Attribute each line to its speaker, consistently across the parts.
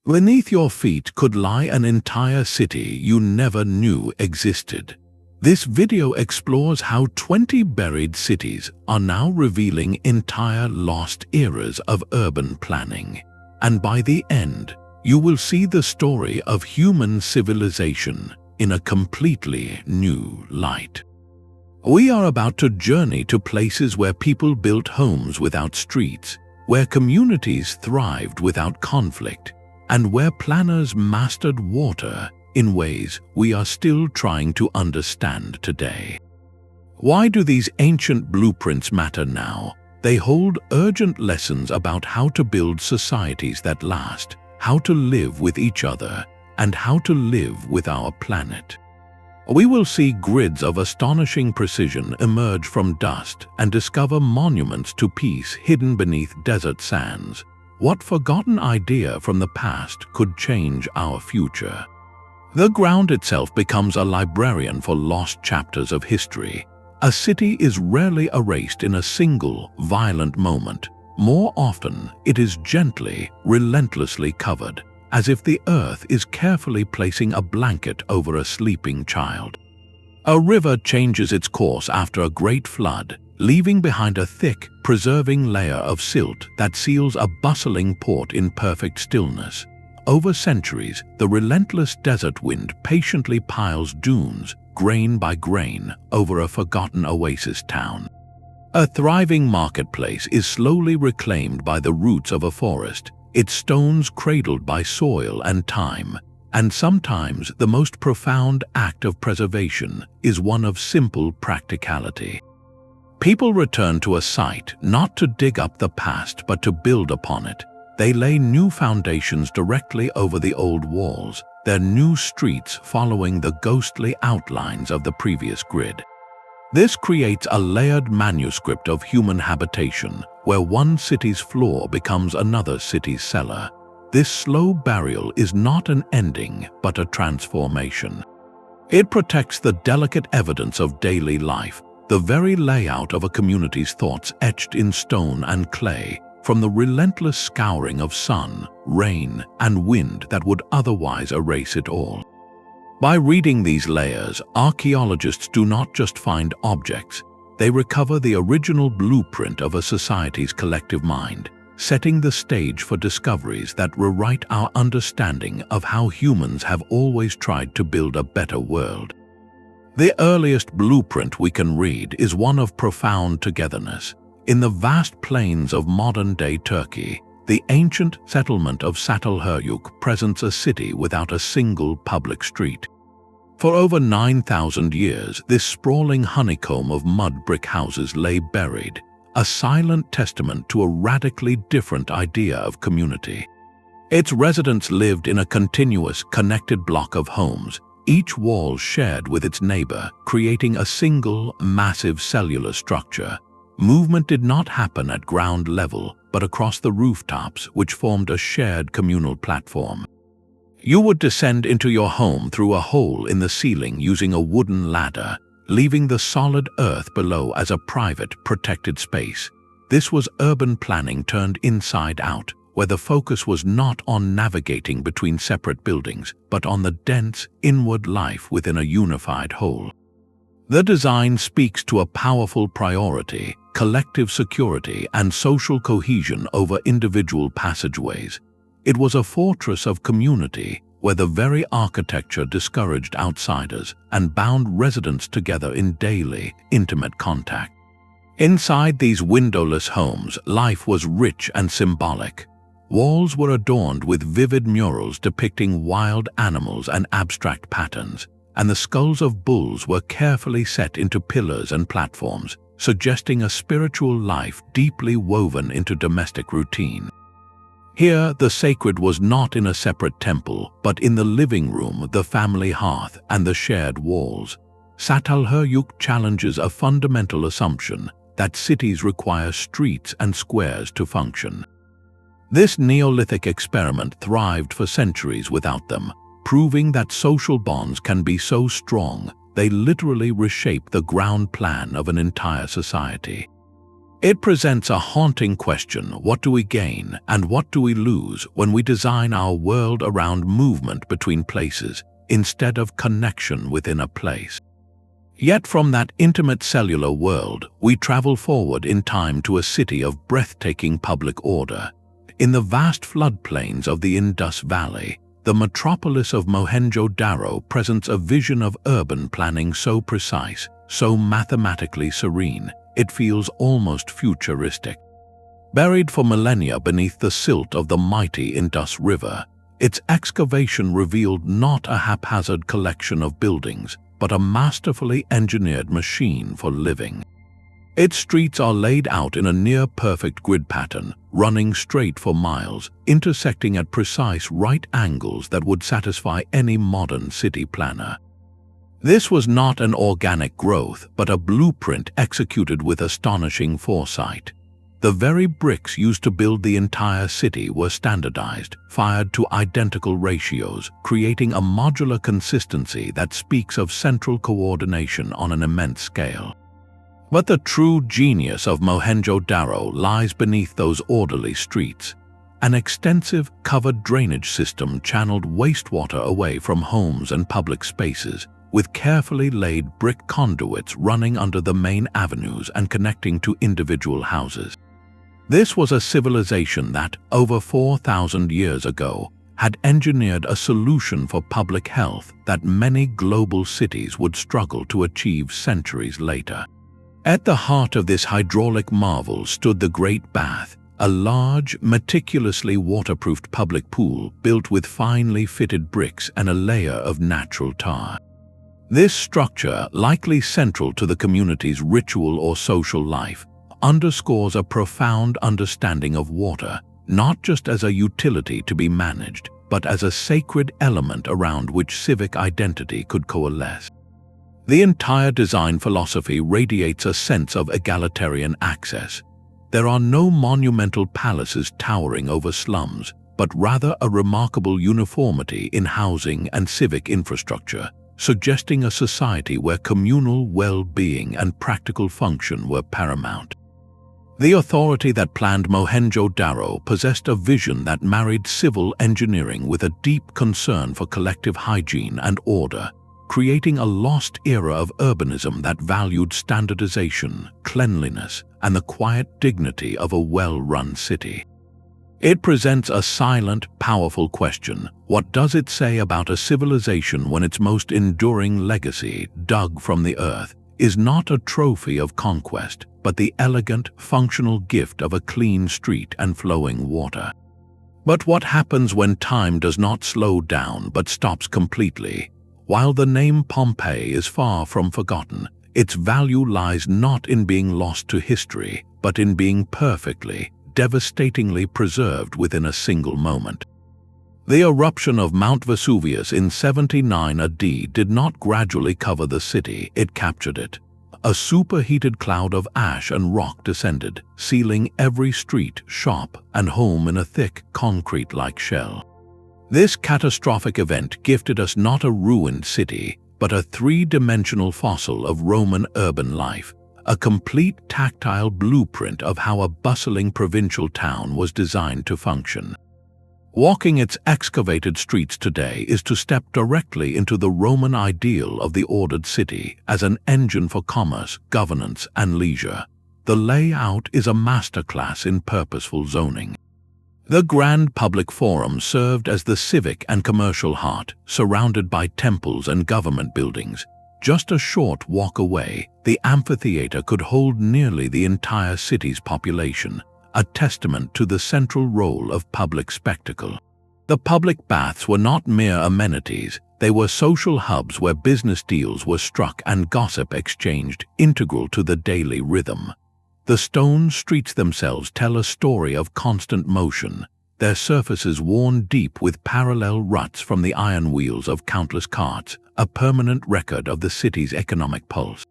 Speaker 1: Beneath your feet could lie an entire city you never knew existed. This video explores how 20 buried cities are now revealing entire lost eras of urban planning. And by the end, you will see the story of human civilization in a completely new light. We are about to journey to places where people built homes without streets, where communities thrived without conflict, and where planners mastered water in ways we are still trying to understand today. Why do these ancient blueprints matter now? They hold urgent lessons about how to build societies that last, how to live with each other, and how to live with our planet. We will see grids of astonishing precision emerge from dust and discover monuments to peace hidden beneath desert sands. What forgotten idea from the past could change our future? The ground itself becomes a librarian for lost chapters of history. A city is rarely erased in a single, violent moment. More often, it is gently, relentlessly covered, as if the earth is carefully placing a blanket over a sleeping child. A river changes its course after a great flood, leaving behind a thick, preserving layer of silt that seals a bustling port in perfect stillness. Over centuries, the relentless desert wind patiently piles dunes, grain by grain, over a forgotten oasis town. A thriving marketplace is slowly reclaimed by the roots of a forest, its stones cradled by soil and time. And sometimes the most profound act of preservation is one of simple practicality. People return to a site not to dig up the past but to build upon it. They lay new foundations directly over the old walls, their new streets following the ghostly outlines of the previous grid. This creates a layered manuscript of human habitation, where one city's floor becomes another city's cellar. This slow burial is not an ending, but a transformation. It protects the delicate evidence of daily life, the very layout of a community's thoughts etched in stone and clay, from the relentless scouring of sun, rain, and wind that would otherwise erase it all. By reading these layers, archaeologists do not just find objects, they recover the original blueprint of a society's collective mind, setting the stage for discoveries that rewrite our understanding of how humans have always tried to build a better world. The earliest blueprint we can read is one of profound togetherness. In the vast plains of modern-day Turkey, the ancient settlement of Çatalhöyük presents a city without a single public street. For over 9,000 years, this sprawling honeycomb of mud brick houses lay buried, a silent testament to a radically different idea of community. Its residents lived in a continuous, connected block of homes, each wall shared with its neighbor, creating a single, massive cellular structure. Movement did not happen at ground level, but across the rooftops, which formed a shared communal platform. You would descend into your home through a hole in the ceiling using a wooden ladder, leaving the solid earth below as a private, protected space. This was urban planning turned inside out, where the focus was not on navigating between separate buildings, but on the dense, inward life within a unified whole. The design speaks to a powerful priority: collective security and social cohesion over individual passageways. It was a fortress of community, where the very architecture discouraged outsiders and bound residents together in daily, intimate contact. Inside these windowless homes, life was rich and symbolic. Walls were adorned with vivid murals depicting wild animals and abstract patterns, and the skulls of bulls were carefully set into pillars and platforms, suggesting a spiritual life deeply woven into domestic routine. Here, the sacred was not in a separate temple, but in the living room, the family hearth, and the shared walls. Çatalhöyük challenges a fundamental assumption that cities require streets and squares to function. This Neolithic experiment thrived for centuries without them, proving that social bonds can be so strong they literally reshape the ground plan of an entire society. It presents a haunting question: what do we gain and what do we lose when we design our world around movement between places instead of connection within a place? Yet from that intimate cellular world, we travel forward in time to a city of breathtaking public order. In the vast floodplains of the Indus Valley, the metropolis of Mohenjo-Daro presents a vision of urban planning so precise, so mathematically serene, it feels almost futuristic. Buried for millennia beneath the silt of the mighty Indus River, its excavation revealed not a haphazard collection of buildings, but a masterfully engineered machine for living. Its streets are laid out in a near-perfect grid pattern, running straight for miles, intersecting at precise right angles that would satisfy any modern city planner. This was not an organic growth, but a blueprint executed with astonishing foresight. The very bricks used to build the entire city were standardized, fired to identical ratios, creating a modular consistency that speaks of central coordination on an immense scale. But the true genius of Mohenjo-Daro lies beneath those orderly streets. An extensive, covered drainage system channeled wastewater away from homes and public spaces, with carefully laid brick conduits running under the main avenues and connecting to individual houses. This was a civilization that, over 4,000 years ago, had engineered a solution for public health that many global cities would struggle to achieve centuries later. At the heart of this hydraulic marvel stood the Great Bath, a large, meticulously waterproofed public pool built with finely fitted bricks and a layer of natural tar. This structure, likely central to the community's ritual or social life, underscores a profound understanding of water, not just as a utility to be managed, but as a sacred element around which civic identity could coalesce. The entire design philosophy radiates a sense of egalitarian access. There are no monumental palaces towering over slums, but rather a remarkable uniformity in housing and civic infrastructure, suggesting a society where communal well-being and practical function were paramount. The authority that planned Mohenjo-Daro possessed a vision that married civil engineering with a deep concern for collective hygiene and order, creating a lost era of urbanism that valued standardization, cleanliness, and the quiet dignity of a well-run city. It presents a silent, powerful question: what does it say about a civilization when its most enduring legacy, dug from the earth, is not a trophy of conquest, but the elegant, functional gift of a clean street and flowing water? But what happens when time does not slow down but stops completely? While the name Pompeii is far from forgotten, its value lies not in being lost to history, but in being perfectly, devastatingly preserved within a single moment. The eruption of Mount Vesuvius in 79 AD did not gradually cover the city, it captured it. A superheated cloud of ash and rock descended, sealing every street, shop, and home in a thick, concrete-like shell. This catastrophic event gifted us not a ruined city, but a three-dimensional fossil of Roman urban life, a complete tactile blueprint of how a bustling provincial town was designed to function. Walking its excavated streets today is to step directly into the Roman ideal of the ordered city as an engine for commerce, governance, and leisure. The layout is a masterclass in purposeful zoning. The grand public forum served as the civic and commercial heart, surrounded by temples and government buildings. Just a short walk away, the amphitheater could hold nearly the entire city's population, a testament to the central role of public spectacle. The public baths were not mere amenities, they were social hubs where business deals were struck and gossip exchanged, integral to the daily rhythm. The stone streets themselves tell a story of constant motion, their surfaces worn deep with parallel ruts from the iron wheels of countless carts, a permanent record of the city's economic pulse.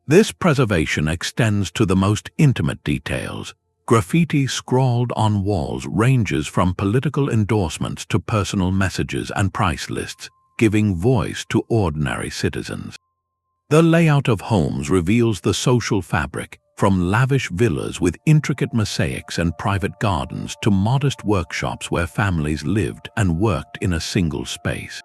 Speaker 1: This preservation extends to the most intimate details. Graffiti scrawled on walls ranges from political endorsements to personal messages and price lists, giving voice to ordinary citizens. The layout of homes reveals the social fabric, from lavish villas with intricate mosaics and private gardens to modest workshops where families lived and worked in a single space.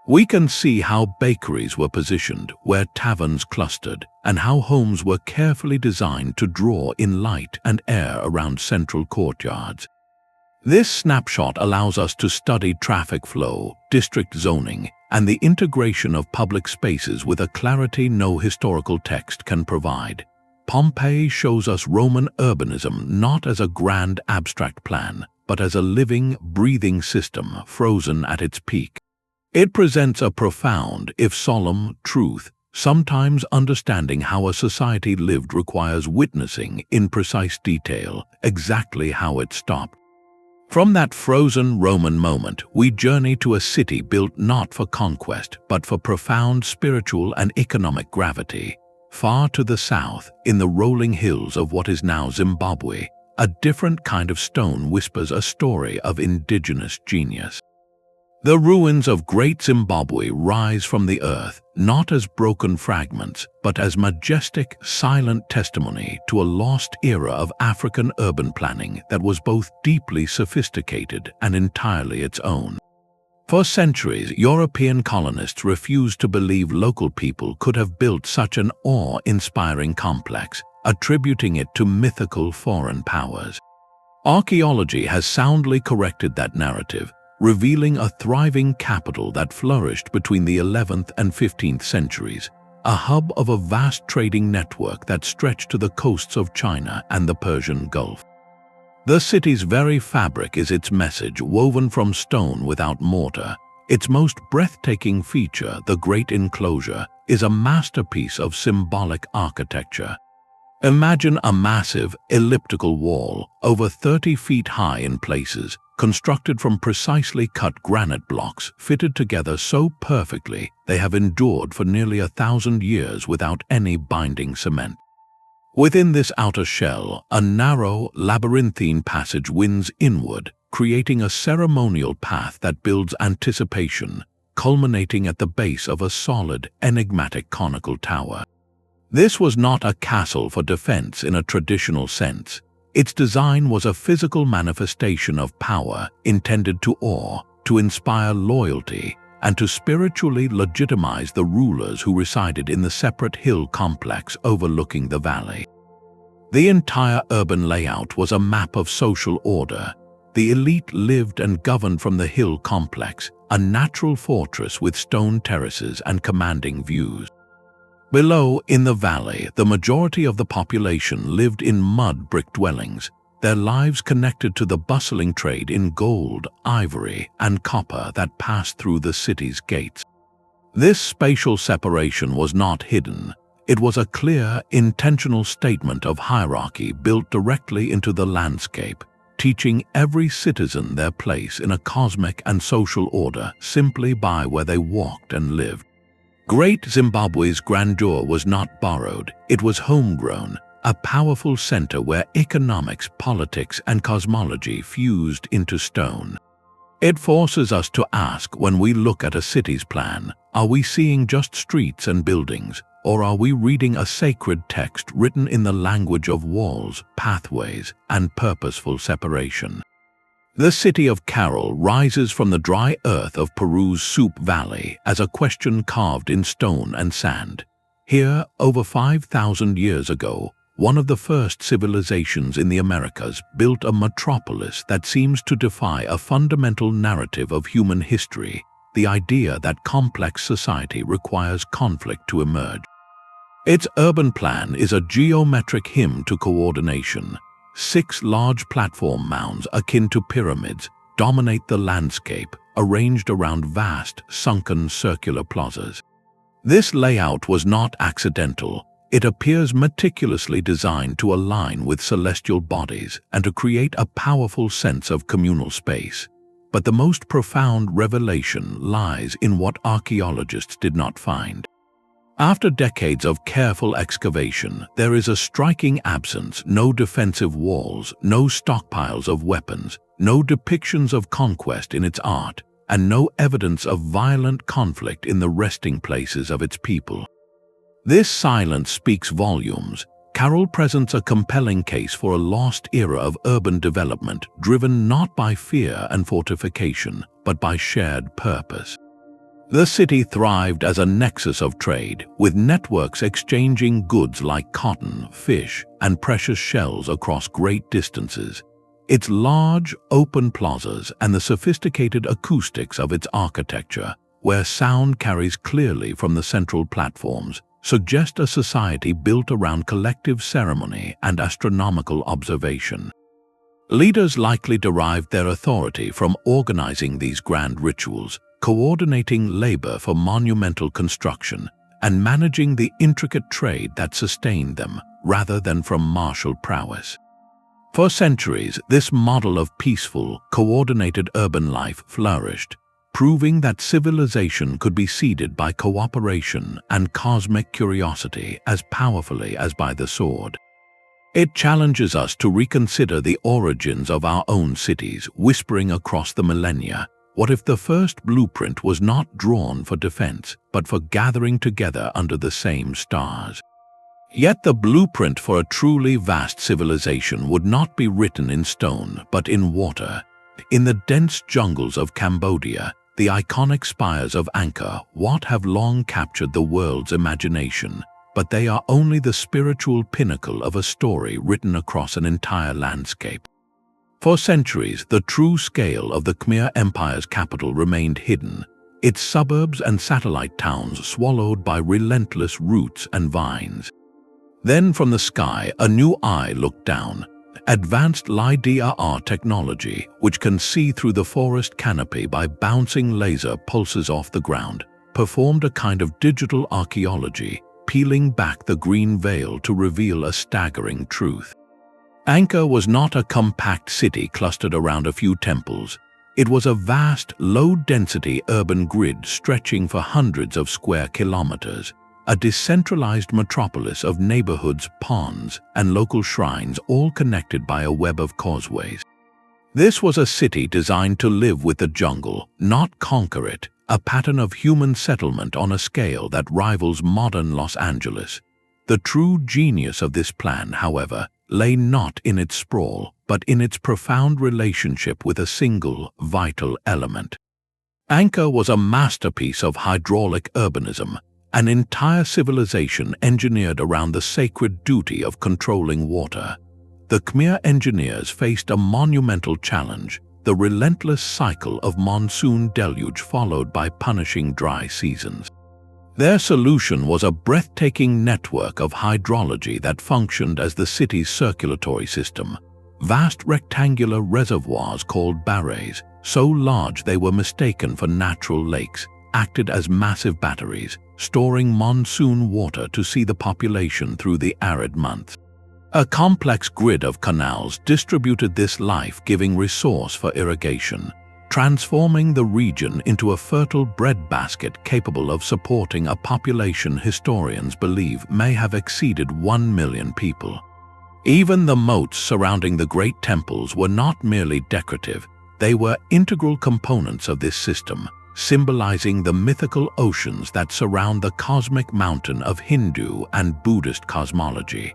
Speaker 1: We can see how bakeries were positioned, where taverns clustered, and how homes were carefully designed to draw in light and air around central courtyards. This snapshot allows us to study traffic flow, district zoning, and the integration of public spaces with a clarity no historical text can provide. Pompeii shows us Roman urbanism not as a grand abstract plan, but as a living, breathing system frozen at its peak. It presents a profound, if solemn, truth. Sometimes understanding how a society lived requires witnessing, in precise detail, exactly how it stopped. From that frozen Roman moment, we journey to a city built not for conquest, but for profound spiritual and economic gravity. Far to the south, in the rolling hills of what is now Zimbabwe, a different kind of stone whispers a story of indigenous genius. The ruins of Great Zimbabwe rise from the earth, not as broken fragments, but as majestic, silent testimony to a lost era of African urban planning that was both deeply sophisticated and entirely its own. For centuries, European colonists refused to believe local people could have built such an awe-inspiring complex, attributing it to mythical foreign powers. Archaeology has soundly corrected that narrative, revealing a thriving capital that flourished between the 11th and 15th centuries, a hub of a vast trading network that stretched to the coasts of China and the Persian Gulf. The city's very fabric is its message, woven from stone without mortar. Its most breathtaking feature, the Great Enclosure, is a masterpiece of symbolic architecture. Imagine a massive, elliptical wall, over 30 feet high in places, constructed from precisely cut granite blocks fitted together so perfectly they have endured for nearly 1,000 years without any binding cement. Within this outer shell, a narrow, labyrinthine passage winds inward, creating a ceremonial path that builds anticipation, culminating at the base of a solid, enigmatic conical tower. This was not a castle for defense in a traditional sense. Its design was a physical manifestation of power intended to awe, to inspire loyalty, and to spiritually legitimize the rulers who resided in the separate hill complex overlooking the valley. The entire urban layout was a map of social order. The elite lived and governed from the hill complex, a natural fortress with stone terraces and commanding views. Below, in the valley, the majority of the population lived in mud brick dwellings, their lives connected to the bustling trade in gold, ivory, and copper that passed through the city's gates. This spatial separation was not hidden. It was a clear, intentional statement of hierarchy built directly into the landscape, teaching every citizen their place in a cosmic and social order simply by where they walked and lived. Great Zimbabwe's grandeur was not borrowed, it was homegrown, a powerful center where economics, politics, and cosmology fused into stone. It forces us to ask, when we look at a city's plan, are we seeing just streets and buildings, or are we reading a sacred text written in the language of walls, pathways, and purposeful separation? The city of Caral rises from the dry earth of Peru's Soup Valley as a question carved in stone and sand. Here, over 5,000 years ago, one of the first civilizations in the Americas built a metropolis that seems to defy a fundamental narrative of human history, the idea that complex society requires conflict to emerge. Its urban plan is a geometric hymn to coordination. 6 large platform mounds akin to pyramids dominate the landscape, arranged around vast, sunken circular plazas. This layout was not accidental. It appears meticulously designed to align with celestial bodies and to create a powerful sense of communal space. But the most profound revelation lies in what archaeologists did not find. After decades of careful excavation, there is a striking absence: no defensive walls, no stockpiles of weapons, no depictions of conquest in its art, and no evidence of violent conflict in the resting places of its people. This silence speaks volumes. Caral presents a compelling case for a lost era of urban development driven not by fear and fortification, but by shared purpose. The city thrived as a nexus of trade, with networks exchanging goods like cotton, fish, and precious shells across great distances. Its large, open plazas and the sophisticated acoustics of its architecture, where sound carries clearly from the central platforms, suggest a society built around collective ceremony and astronomical observation. Leaders likely derived their authority from organizing these grand rituals, coordinating labor for monumental construction, and managing the intricate trade that sustained them, rather than from martial prowess. For centuries, this model of peaceful, coordinated urban life flourished, proving that civilization could be seeded by cooperation and cosmic curiosity as powerfully as by the sword. It challenges us to reconsider the origins of our own cities, whispering across the millennia, what if the first blueprint was not drawn for defense, but for gathering together under the same stars? Yet the blueprint for a truly vast civilization would not be written in stone, but in water. In the dense jungles of Cambodia, the iconic spires of Angkor Wat have long captured the world's imagination, but they are only the spiritual pinnacle of a story written across an entire landscape. For centuries, the true scale of the Khmer Empire's capital remained hidden, its suburbs and satellite towns swallowed by relentless roots and vines. Then from the sky, a new eye looked down. Advanced LiDAR technology, which can see through the forest canopy by bouncing laser pulses off the ground, performed a kind of digital archaeology, peeling back the green veil to reveal a staggering truth. Angkor was not a compact city clustered around a few temples. It was a vast, low-density urban grid stretching for hundreds of square kilometers, a decentralized metropolis of neighborhoods, ponds, and local shrines, all connected by a web of causeways. This was a city designed to live with the jungle, not conquer it, a pattern of human settlement on a scale that rivals modern Los Angeles. The true genius of this plan, however, lay not in its sprawl, but in its profound relationship with a single, vital element. Angkor was a masterpiece of hydraulic urbanism, an entire civilization engineered around the sacred duty of controlling water. The Khmer engineers faced a monumental challenge, the relentless cycle of monsoon deluge followed by punishing dry seasons. Their solution was a breathtaking network of hydrology that functioned as the city's circulatory system. Vast rectangular reservoirs called barrays, so large they were mistaken for natural lakes, acted as massive batteries, storing monsoon water to see the population through the arid months. A complex grid of canals distributed this life-giving resource for irrigation, transforming the region into a fertile breadbasket capable of supporting a population historians believe may have exceeded 1 million people. Even the moats surrounding the great temples were not merely decorative, they were integral components of this system, symbolizing the mythical oceans that surround the cosmic mountain of Hindu and Buddhist cosmology.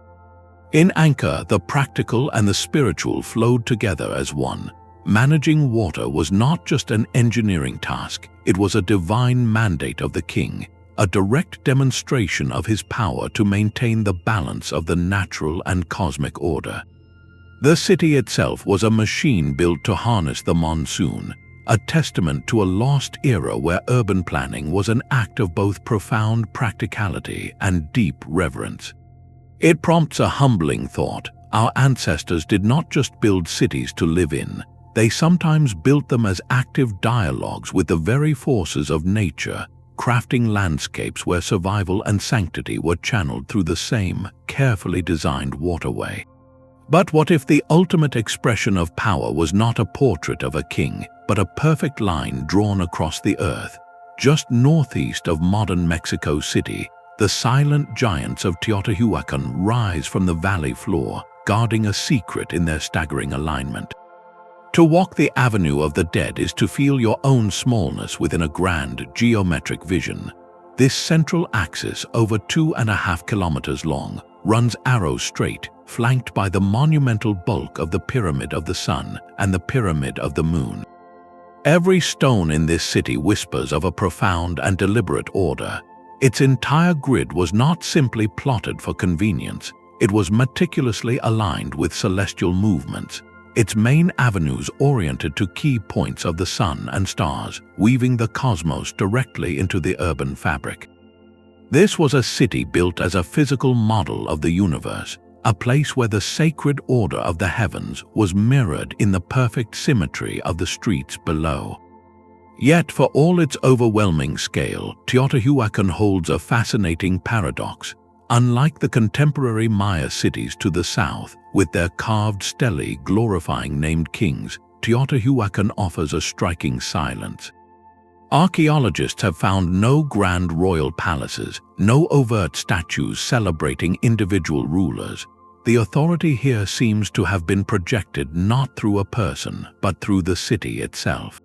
Speaker 1: In Angkor, the practical and the spiritual flowed together as one. Managing water was not just an engineering task, it was a divine mandate of the king, a direct demonstration of his power to maintain the balance of the natural and cosmic order. The city itself was a machine built to harness the monsoon, a testament to a lost era where urban planning was an act of both profound practicality and deep reverence. It prompts a humbling thought. Our ancestors did not just build cities to live in, they sometimes built them as active dialogues with the very forces of nature, crafting landscapes where survival and sanctity were channeled through the same carefully designed waterway. But what if the ultimate expression of power was not a portrait of a king, but a perfect line drawn across the earth? Just northeast of modern Mexico City, the silent giants of Teotihuacan rise from the valley floor, guarding a secret in their staggering alignment. To walk the avenue of the dead is to feel your own smallness within a grand geometric vision. This central axis, over 2.5 kilometers long, runs arrow straight, flanked by the monumental bulk of the Pyramid of the Sun and the Pyramid of the Moon. Every stone in this city whispers of a profound and deliberate order. Its entire grid was not simply plotted for convenience, it was meticulously aligned with celestial movements, its main avenues oriented to key points of the sun and stars, weaving the cosmos directly into the urban fabric. This was a city built as a physical model of the universe, a place where the sacred order of the heavens was mirrored in the perfect symmetry of the streets below. Yet, for all its overwhelming scale, Teotihuacan holds a fascinating paradox. Unlike the contemporary Maya cities to the south, with their carved stelae glorifying named kings, Teotihuacan offers a striking silence. Archaeologists have found no grand royal palaces, no overt statues celebrating individual rulers. The authority here seems to have been projected not through a person, but through the city itself.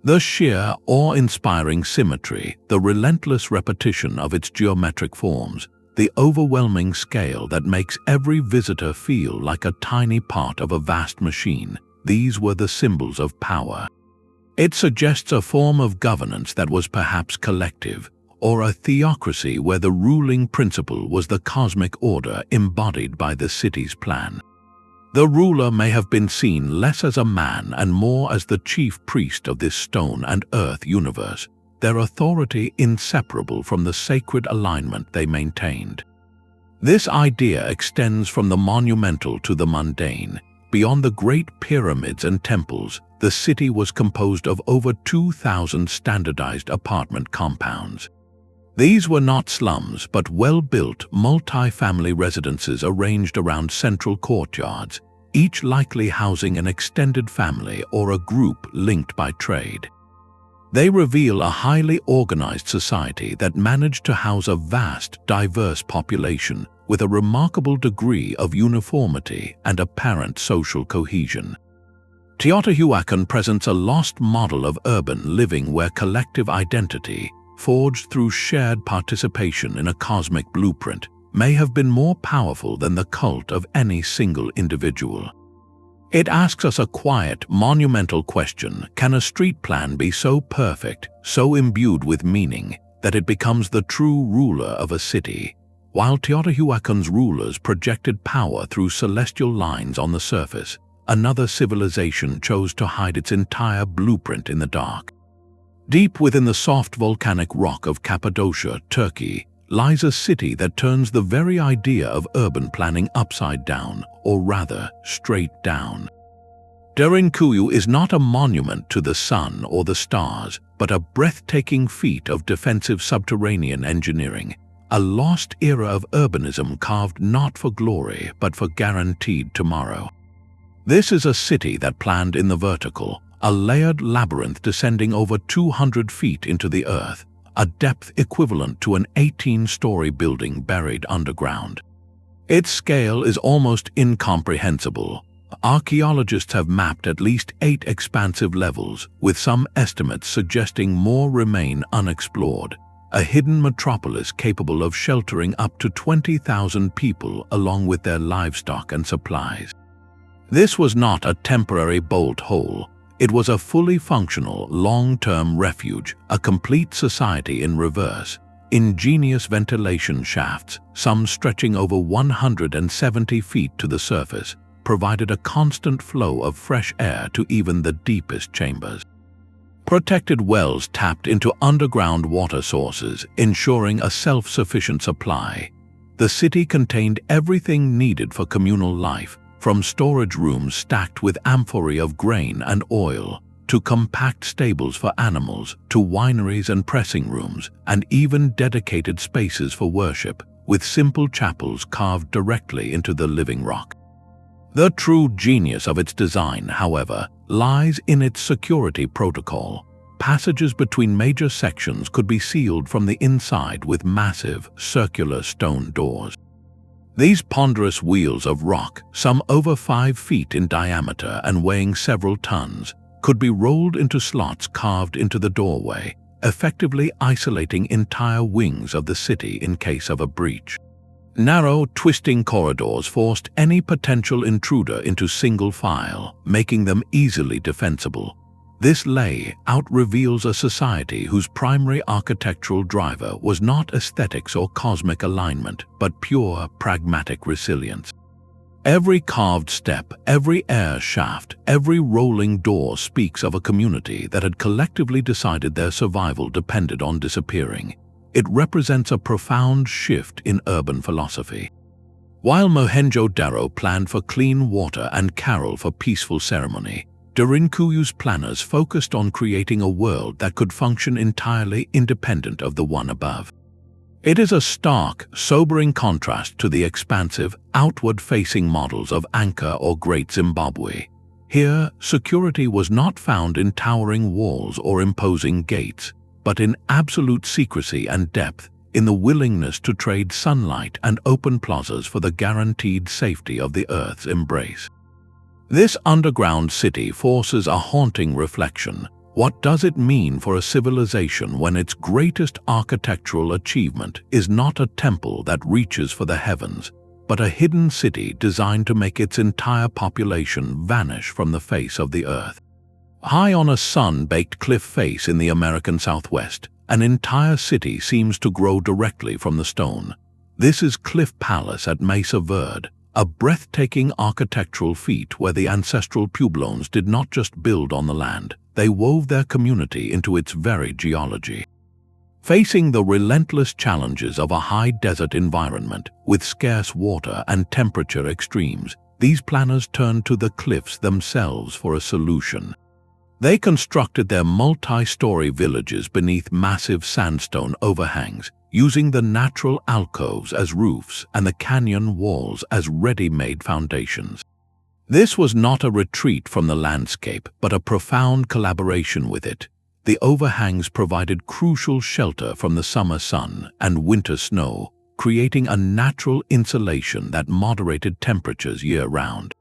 Speaker 1: The sheer, awe-inspiring symmetry, the relentless repetition of its geometric forms, the overwhelming scale that makes every visitor feel like a tiny part of a vast machine, these were the symbols of power. It suggests a form of governance that was perhaps collective, or a theocracy where the ruling principle was the cosmic order embodied by the city's plan. The ruler may have been seen less as a man and more as the chief priest of this stone and earth universe, their authority inseparable from the sacred alignment they maintained. This idea extends from the monumental to the mundane. Beyond the great pyramids and temples, the city was composed of over 2,000 standardized apartment compounds. These were not slums, but well-built, multi-family residences arranged around central courtyards, each likely housing an extended family or a group linked by trade. They reveal a highly organized society that managed to house a vast, diverse population with a remarkable degree of uniformity and apparent social cohesion. Teotihuacan presents a lost model of urban living where collective identity, forged through shared participation in a cosmic blueprint, may have been more powerful than the cult of any single individual. It asks us a quiet, monumental question: can a street plan be so perfect, so imbued with meaning, that it becomes the true ruler of a city? While Teotihuacan's rulers projected power through celestial lines on the surface, another civilization chose to hide its entire blueprint in the dark. Deep within the soft volcanic rock of Cappadocia, Turkey, lies a city that turns the very idea of urban planning upside down, or rather, straight down. Derinkuyu is not a monument to the sun or the stars, but a breathtaking feat of defensive subterranean engineering, a lost era of urbanism carved not for glory but for guaranteed tomorrow. This is a city that planned in the vertical, a layered labyrinth descending over 200 feet into the earth, a depth equivalent to an 18-story building buried underground. Its scale is almost incomprehensible. Archaeologists have mapped at least 8 expansive levels, with some estimates suggesting more remain unexplored, a hidden metropolis capable of sheltering up to 20,000 people along with their livestock and supplies. This was not a temporary bolt hole. It was a fully functional, long-term refuge, a complete society in reverse. Ingenious ventilation shafts, some stretching over 170 feet to the surface, provided a constant flow of fresh air to even the deepest chambers. Protected wells tapped into underground water sources, ensuring a self-sufficient supply. The city contained everything needed for communal life, from storage rooms stacked with amphorae of grain and oil, to compact stables for animals, to wineries and pressing rooms, and even dedicated spaces for worship, with simple chapels carved directly into the living rock. The true genius of its design, however, lies in its security protocol. Passages between major sections could be sealed from the inside with massive, circular stone doors. These ponderous wheels of rock, some over 5 feet in diameter and weighing several tons, could be rolled into slots carved into the doorway, effectively isolating entire wings of the city in case of a breach. Narrow, twisting corridors forced any potential intruder into single file, making them easily defensible. This layout reveals a society whose primary architectural driver was not aesthetics or cosmic alignment, but pure, pragmatic resilience. Every carved step, every air shaft, every rolling door speaks of a community that had collectively decided their survival depended on disappearing. It represents a profound shift in urban philosophy. While Mohenjo-Daro planned for clean water and Caral for peaceful ceremony, Derinkuyu's planners focused on creating a world that could function entirely independent of the one above. It is a stark, sobering contrast to the expansive, outward-facing models of Angkor or Great Zimbabwe. Here, security was not found in towering walls or imposing gates, but in absolute secrecy and depth, in the willingness to trade sunlight and open plazas for the guaranteed safety of the Earth's embrace. This underground city forces a haunting reflection. What does it mean for a civilization when its greatest architectural achievement is not a temple that reaches for the heavens, but a hidden city designed to make its entire population vanish from the face of the Earth? High on a sun-baked cliff face in the American Southwest, an entire city seems to grow directly from the stone. This is Cliff Palace at Mesa, Verde, a breathtaking architectural feat where the ancestral Pueblones did not just build on the land, they wove their community into its very geology. Facing the relentless challenges of a high desert environment with scarce water and temperature extremes, these planners turned to the cliffs themselves for a solution. They constructed their multi-story villages beneath massive sandstone overhangs, using the natural alcoves as roofs and the canyon walls as ready-made foundations. This was not a retreat from the landscape, but a profound collaboration with it. The overhangs provided crucial shelter from the summer sun and winter snow, creating a natural insulation that moderated temperatures year-round.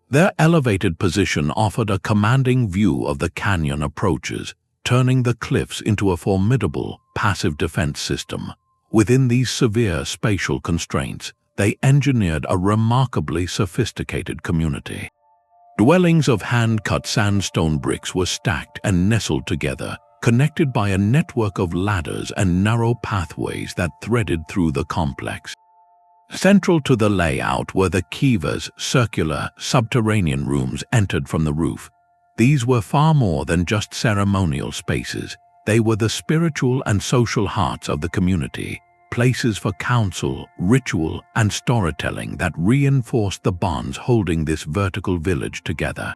Speaker 1: Their elevated position offered a commanding view of the canyon approaches, turning the cliffs into a formidable, passive defense system. Within these severe spatial constraints, they engineered a remarkably sophisticated community. Dwellings of hand-cut sandstone bricks were stacked and nestled together, connected by a network of ladders and narrow pathways that threaded through the complex. Central to the layout were the kivas, circular, subterranean rooms entered from the roof. These were far more than just ceremonial spaces. They were the spiritual and social hearts of the community, places for council, ritual, and storytelling that reinforced the bonds holding this vertical village together.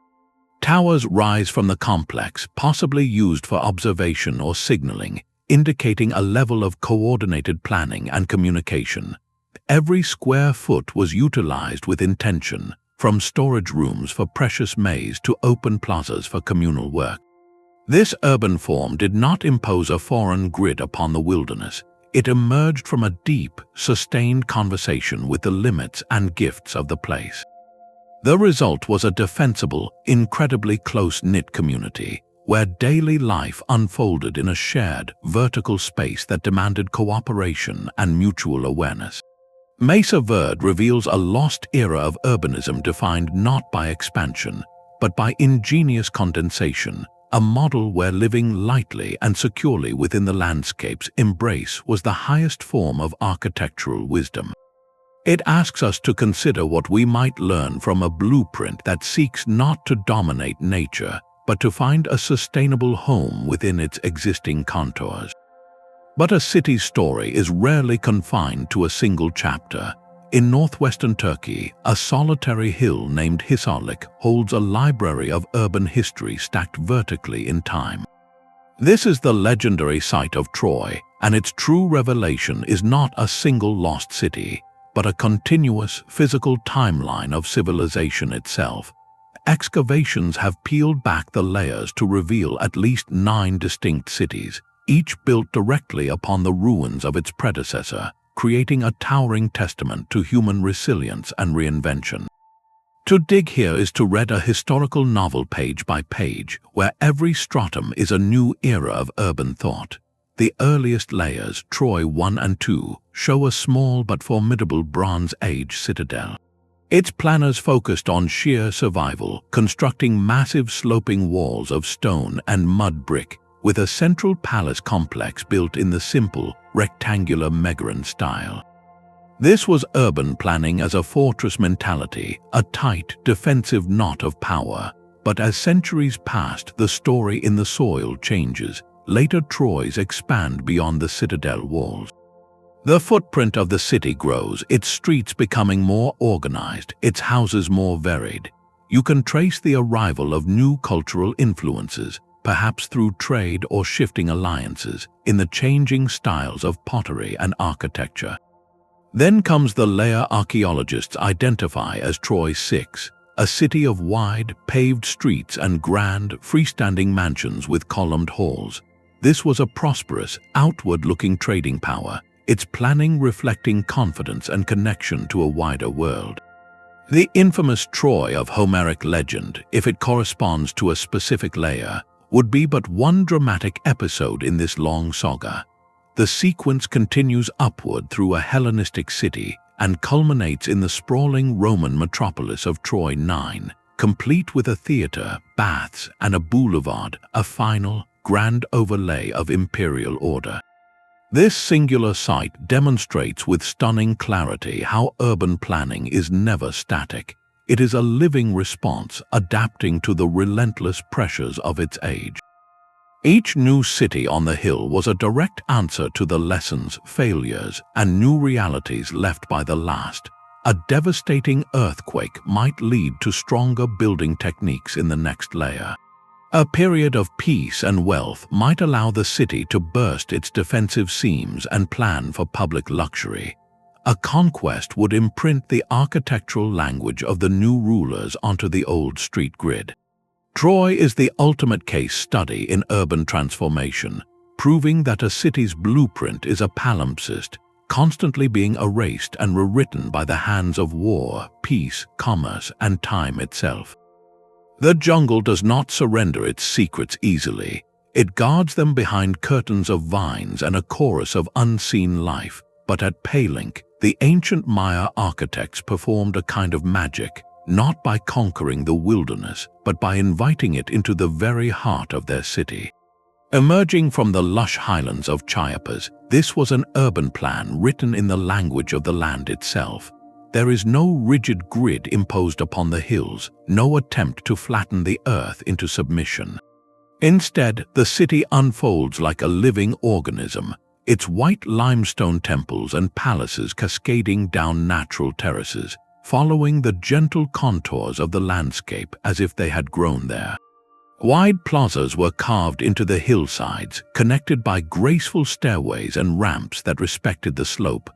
Speaker 1: Towers rise from the complex, possibly used for observation or signaling, indicating a level of coordinated planning and communication. Every square foot was utilized with intention, from storage rooms for precious maize to open plazas for communal work. This urban form did not impose a foreign grid upon the wilderness. It emerged from a deep, sustained conversation with the limits and gifts of the place. The result was a defensible, incredibly close-knit community, where daily life unfolded in a shared, vertical space that demanded cooperation and mutual awareness. Mesa Verde reveals a lost era of urbanism defined not by expansion, but by ingenious condensation, a model where living lightly and securely within the landscape's embrace was the highest form of architectural wisdom. It asks us to consider what we might learn from a blueprint that seeks not to dominate nature, but to find a sustainable home within its existing contours. But a city's story is rarely confined to a single chapter. In northwestern Turkey, a solitary hill named Çatalhöyük holds a library of urban history stacked vertically in time. This is the legendary site of Troy, and its true revelation is not a single lost city, but a continuous physical timeline of civilization itself. Excavations have peeled back the layers to reveal at least 9 distinct cities, each built directly upon the ruins of its predecessor, creating a towering testament to human resilience and reinvention. To dig here is to read a historical novel page by page, where every stratum is a new era of urban thought. The earliest layers, Troy 1 and 2, show a small but formidable Bronze Age citadel. Its planners focused on sheer survival, constructing massive sloping walls of stone and mud brick, with a central palace complex built in the simple, rectangular Megaran style. This was urban planning as a fortress mentality, a tight, defensive knot of power. But as centuries passed, the story in the soil changes. Later Troys expand beyond the citadel walls. The footprint of the city grows, its streets becoming more organized, its houses more varied. You can trace the arrival of new cultural influences, perhaps through trade or shifting alliances, in the changing styles of pottery and architecture. Then comes the layer archaeologists identify as Troy 6, a city of wide, paved streets and grand, freestanding mansions with columned halls. This was a prosperous, outward-looking trading power, its planning reflecting confidence and connection to a wider world. The infamous Troy of Homeric legend, if it corresponds to a specific layer, would be but one dramatic episode in this long saga. The sequence continues upward through a Hellenistic city and culminates in the sprawling Roman metropolis of Troy 9, complete with a theater, baths, and a boulevard, a final, grand overlay of imperial order. This singular site demonstrates with stunning clarity how urban planning is never static. It is a living response, adapting to the relentless pressures of its age. Each new city on the hill was a direct answer to the lessons, failures, and new realities left by the last. A devastating earthquake might lead to stronger building techniques in the next layer. A period of peace and wealth might allow the city to burst its defensive seams and plan for public luxury. A conquest would imprint the architectural language of the new rulers onto the old street grid. Troy is the ultimate case study in urban transformation, proving that a city's blueprint is a palimpsest, constantly being erased and rewritten by the hands of war, peace, commerce, and time itself. The jungle does not surrender its secrets easily. It guards them behind curtains of vines and a chorus of unseen life. But at Palenque, the ancient Maya architects performed a kind of magic, not by conquering the wilderness, but by inviting it into the very heart of their city. Emerging from the lush highlands of Chiapas, this was an urban plan written in the language of the land itself. There is no rigid grid imposed upon the hills, no attempt to flatten the earth into submission. Instead, the city unfolds like a living organism, its white limestone temples and palaces cascading down natural terraces, following the gentle contours of the landscape as if they had grown there. Wide plazas were carved into the hillsides, connected by graceful stairways and ramps that respected the slope.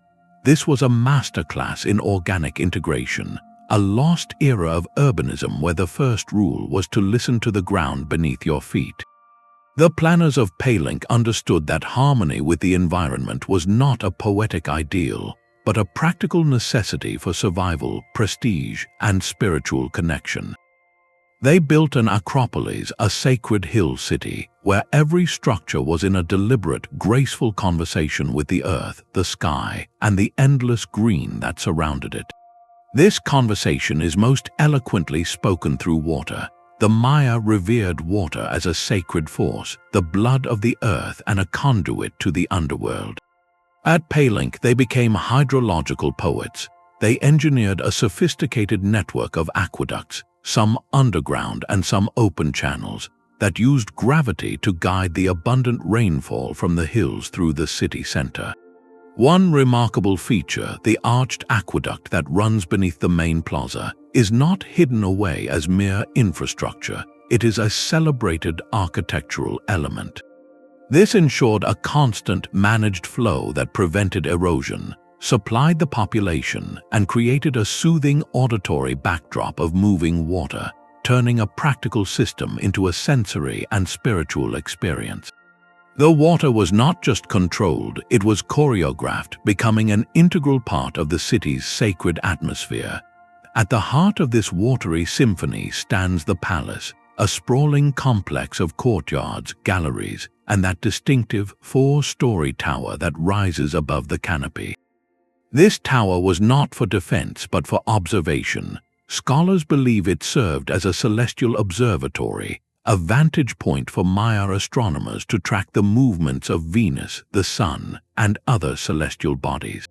Speaker 1: This was a masterclass in organic integration, a lost era of urbanism where the first rule was to listen to the ground beneath your feet. The planners of Palenque understood that harmony with the environment was not a poetic ideal, but a practical necessity for survival, prestige, and spiritual connection. They built an acropolis, a sacred hill city, where every structure was in a deliberate, graceful conversation with the earth, the sky, and the endless green that surrounded it. This conversation is most eloquently spoken through water. The Maya revered water as a sacred force, the blood of the earth and a conduit to the underworld. At Palenque, they became hydrological poets. They engineered a sophisticated network of aqueducts, some underground and some open channels, that used gravity to guide the abundant rainfall from the hills through the city center. One remarkable feature, the arched aqueduct that runs beneath the main plaza, is not hidden away as mere infrastructure. It is a celebrated architectural element. This ensured a constant, managed flow that prevented erosion, supplied the population, and created a soothing auditory backdrop of moving water, turning a practical system into a sensory and spiritual experience. The water was not just controlled, it was choreographed, becoming an integral part of the city's sacred atmosphere. At the heart of this watery symphony stands the palace, a sprawling complex of courtyards, galleries, and that distinctive four-story tower that rises above the canopy. This tower was not for defense but for observation. Scholars believe it served as a celestial observatory, a vantage point for Maya astronomers to track the movements of Venus, the Sun, and other celestial bodies.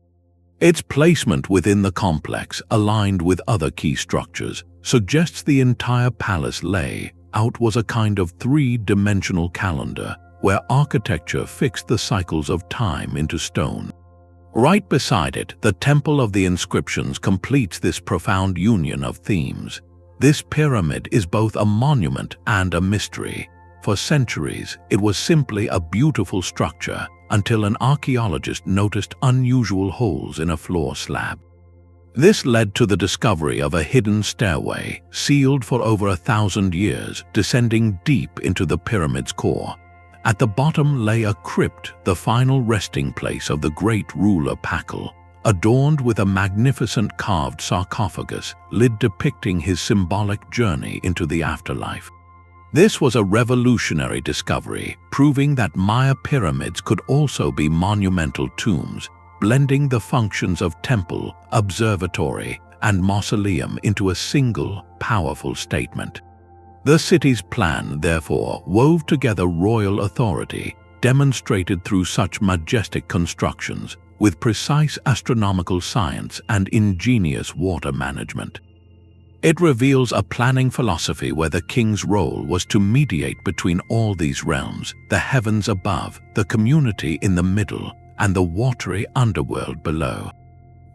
Speaker 1: Its placement within the complex, aligned with other key structures, suggests the entire palace layout was a kind of three-dimensional calendar where architecture fixed the cycles of time into stone. Right beside it, the Temple of the Inscriptions completes this profound union of themes. This pyramid is both a monument and a mystery. For centuries, it was simply a beautiful structure until an archaeologist noticed unusual holes in a floor slab. This led to the discovery of a hidden stairway, sealed for over 1,000 years, descending deep into the pyramid's core. At the bottom lay a crypt, the final resting place of the great ruler Pakal, adorned with a magnificent carved sarcophagus lid depicting his symbolic journey into the afterlife. This was a revolutionary discovery, proving that Maya pyramids could also be monumental tombs, blending the functions of temple, observatory, and mausoleum into a single, powerful statement. The city's plan, therefore, wove together royal authority, demonstrated through such majestic constructions, with precise astronomical science and ingenious water management. It reveals a planning philosophy where the king's role was to mediate between all these realms, the heavens above, the community in the middle, and the watery underworld below.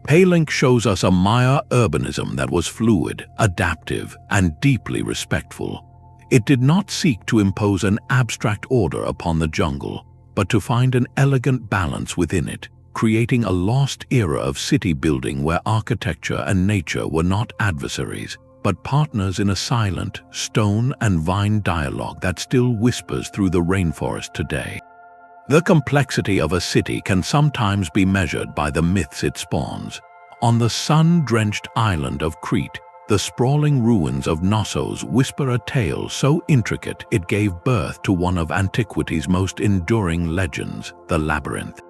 Speaker 1: Palenque shows us a Maya urbanism that was fluid, adaptive, and deeply respectful. It did not seek to impose an abstract order upon the jungle, but to find an elegant balance within it, creating a lost era of city building where architecture and nature were not adversaries, but partners in a silent, stone and vine dialogue that still whispers through the rainforest today. The complexity of a city can sometimes be measured by the myths it spawns. On the sun-drenched island of Crete, the sprawling ruins of Knossos whisper a tale so intricate it gave birth to one of antiquity's most enduring legends, the Labyrinth.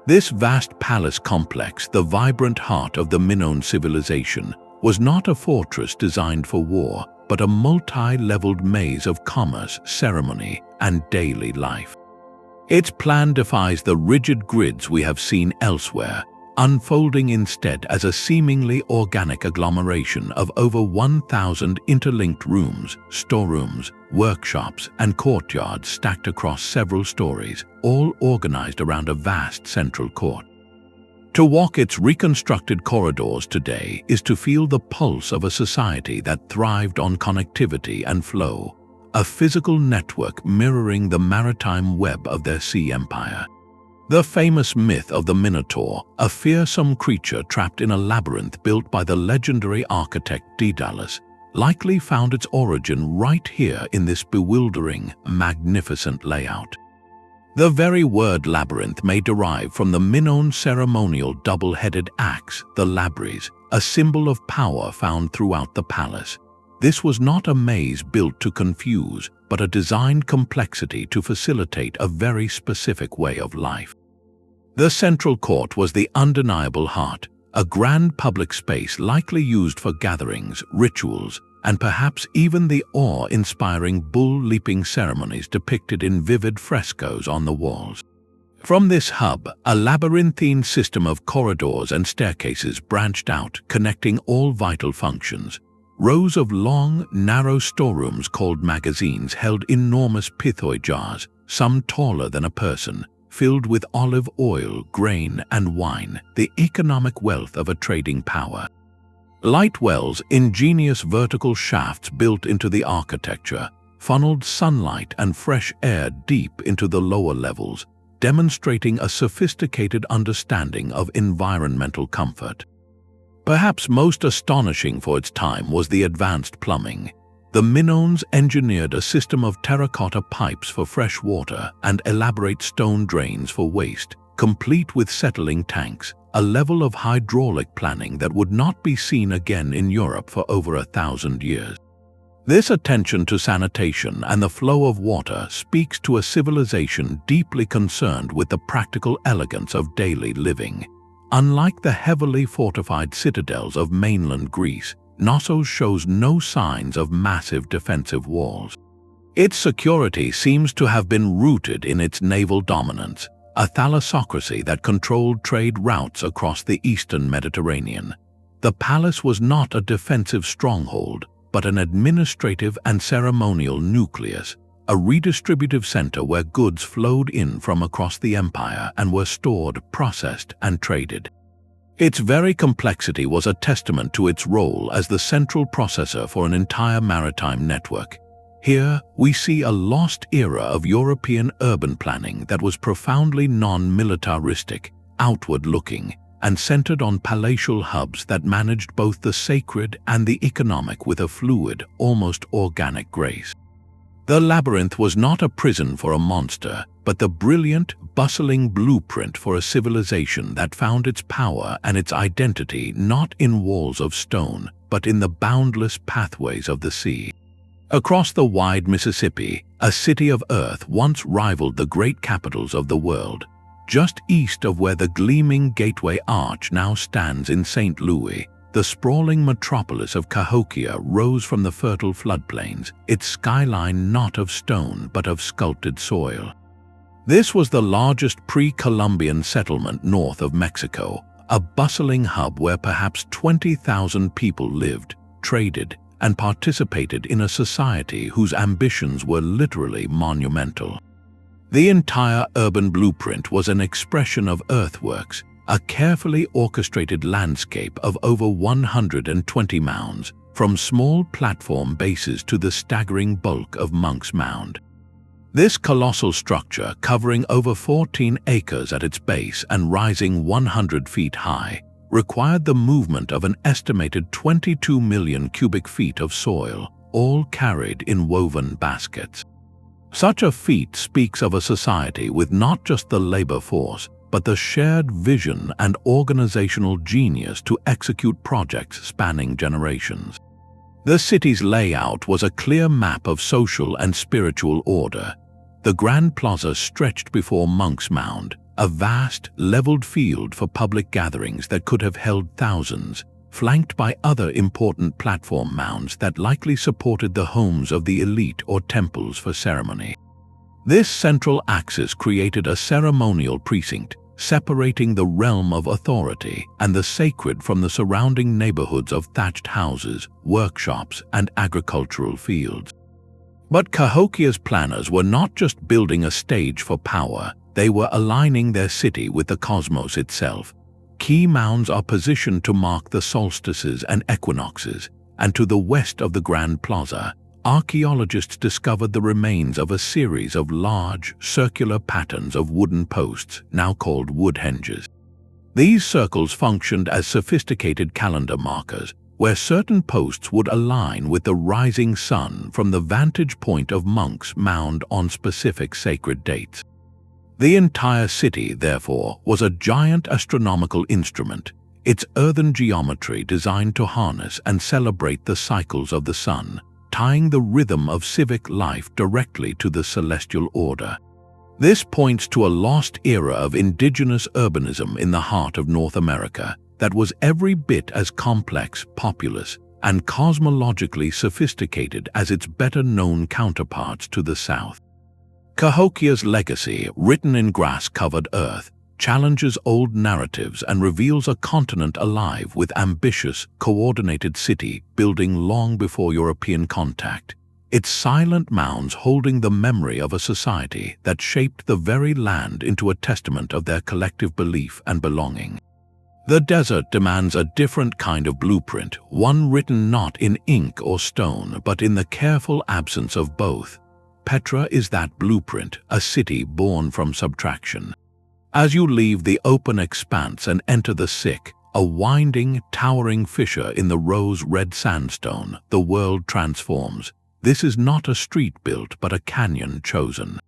Speaker 1: This vast palace complex, the vibrant heart of the Minoan civilization, was not a fortress designed for war, but a multi-leveled maze of commerce, ceremony, and daily life. Its plan defies the rigid grids we have seen elsewhere, unfolding instead as a seemingly organic agglomeration of over 1,000 interlinked rooms, storerooms, workshops, and courtyards stacked across several stories, all organized around a vast central court. To walk its reconstructed corridors today is to feel the pulse of a society that thrived on connectivity and flow, a physical network mirroring the maritime web of their sea empire. The famous myth of the Minotaur, a fearsome creature trapped in a labyrinth built by the legendary architect Daedalus, likely found its origin right here in this bewildering, magnificent layout. The very word labyrinth may derive from the Minoan ceremonial double-headed axe, the labyrinth, a symbol of power found throughout the palace. This was not a maze built to confuse, but a designed complexity to facilitate a very specific way of life. The central court was the undeniable heart, a grand public space likely used for gatherings, rituals, and perhaps even the awe-inspiring bull-leaping ceremonies depicted in vivid frescoes on the walls. From this hub, a labyrinthine system of corridors and staircases branched out, connecting all vital functions. Rows of long, narrow storerooms called magazines held enormous pithoi jars, some taller than a person, filled with olive oil, grain, and wine, the economic wealth of a trading power. Light wells, ingenious vertical shafts built into the architecture, funneled sunlight and fresh air deep into the lower levels, demonstrating a sophisticated understanding of environmental comfort. Perhaps most astonishing for its time was the advanced plumbing. The Minoans engineered a system of terracotta pipes for fresh water and elaborate stone drains for waste, complete with settling tanks, a level of hydraulic planning that would not be seen again in Europe for over 1,000 years. This attention to sanitation and the flow of water speaks to a civilization deeply concerned with the practical elegance of daily living. Unlike the heavily fortified citadels of mainland Greece, Knossos shows no signs of massive defensive walls. Its security seems to have been rooted in its naval dominance, a thalassocracy that controlled trade routes across the eastern Mediterranean. The palace was not a defensive stronghold, but an administrative and ceremonial nucleus, a redistributive center where goods flowed in from across the empire and were stored, processed, and traded. Its very complexity was a testament to its role as the central processor for an entire maritime network. Here, we see a lost era of European urban planning that was profoundly non-militaristic, outward-looking, and centered on palatial hubs that managed both the sacred and the economic with a fluid, almost organic grace. The labyrinth was not a prison for a monster, but the brilliant, bustling blueprint for a civilization that found its power and its identity not in walls of stone, but in the boundless pathways of the sea. Across the wide Mississippi, a city of earth once rivaled the great capitals of the world. Just east of where the gleaming Gateway Arch now stands in St. Louis, the sprawling metropolis of Cahokia rose from the fertile floodplains, its skyline not of stone but of sculpted soil. This was the largest pre-Columbian settlement north of Mexico, a bustling hub where perhaps 20,000 people lived, traded, and participated in a society whose ambitions were literally monumental. The entire urban blueprint was an expression of earthworks, a carefully orchestrated landscape of over 120 mounds, from small platform bases to the staggering bulk of Monk's Mound. This colossal structure, covering over 14 acres at its base and rising 100 feet high, required the movement of an estimated 22 million cubic feet of soil, all carried in woven baskets. Such a feat speaks of a society with not just the labor force, but the shared vision and organizational genius to execute projects spanning generations. The city's layout was a clear map of social and spiritual order. The Grand Plaza stretched before Monk's Mound, a vast, leveled field for public gatherings that could have held thousands, flanked by other important platform mounds that likely supported the homes of the elite or temples for ceremony. This central axis created a ceremonial precinct, separating the realm of authority and the sacred from the surrounding neighborhoods of thatched houses, workshops, and agricultural fields. But Cahokia's planners were not just building a stage for power, they were aligning their city with the cosmos itself. Key mounds are positioned to mark the solstices and equinoxes, and to the west of the Grand Plaza, archaeologists discovered the remains of a series of large, circular patterns of wooden posts, now called wood henges. These circles functioned as sophisticated calendar markers, where certain posts would align with the rising sun from the vantage point of Monk's Mound on specific sacred dates. The entire city, therefore, was a giant astronomical instrument, its earthen geometry designed to harness and celebrate the cycles of the sun, tying the rhythm of civic life directly to the celestial order. This points to a lost era of indigenous urbanism in the heart of North America that was every bit as complex, populous, and cosmologically sophisticated as its better-known counterparts to the south. Cahokia's legacy, written in grass-covered earth, challenges old narratives and reveals a continent alive with ambitious, coordinated city building long before European contact, its silent mounds holding the memory of a society that shaped the very land into a testament of their collective belief and belonging. The desert demands a different kind of blueprint, one written not in ink or stone, but in the careful absence of both. Petra is that blueprint, a city born from subtraction. As you leave the open expanse and enter the sick, a winding, towering fissure in the rose-red sandstone, the world transforms. This is not a street built, but a canyon chosen.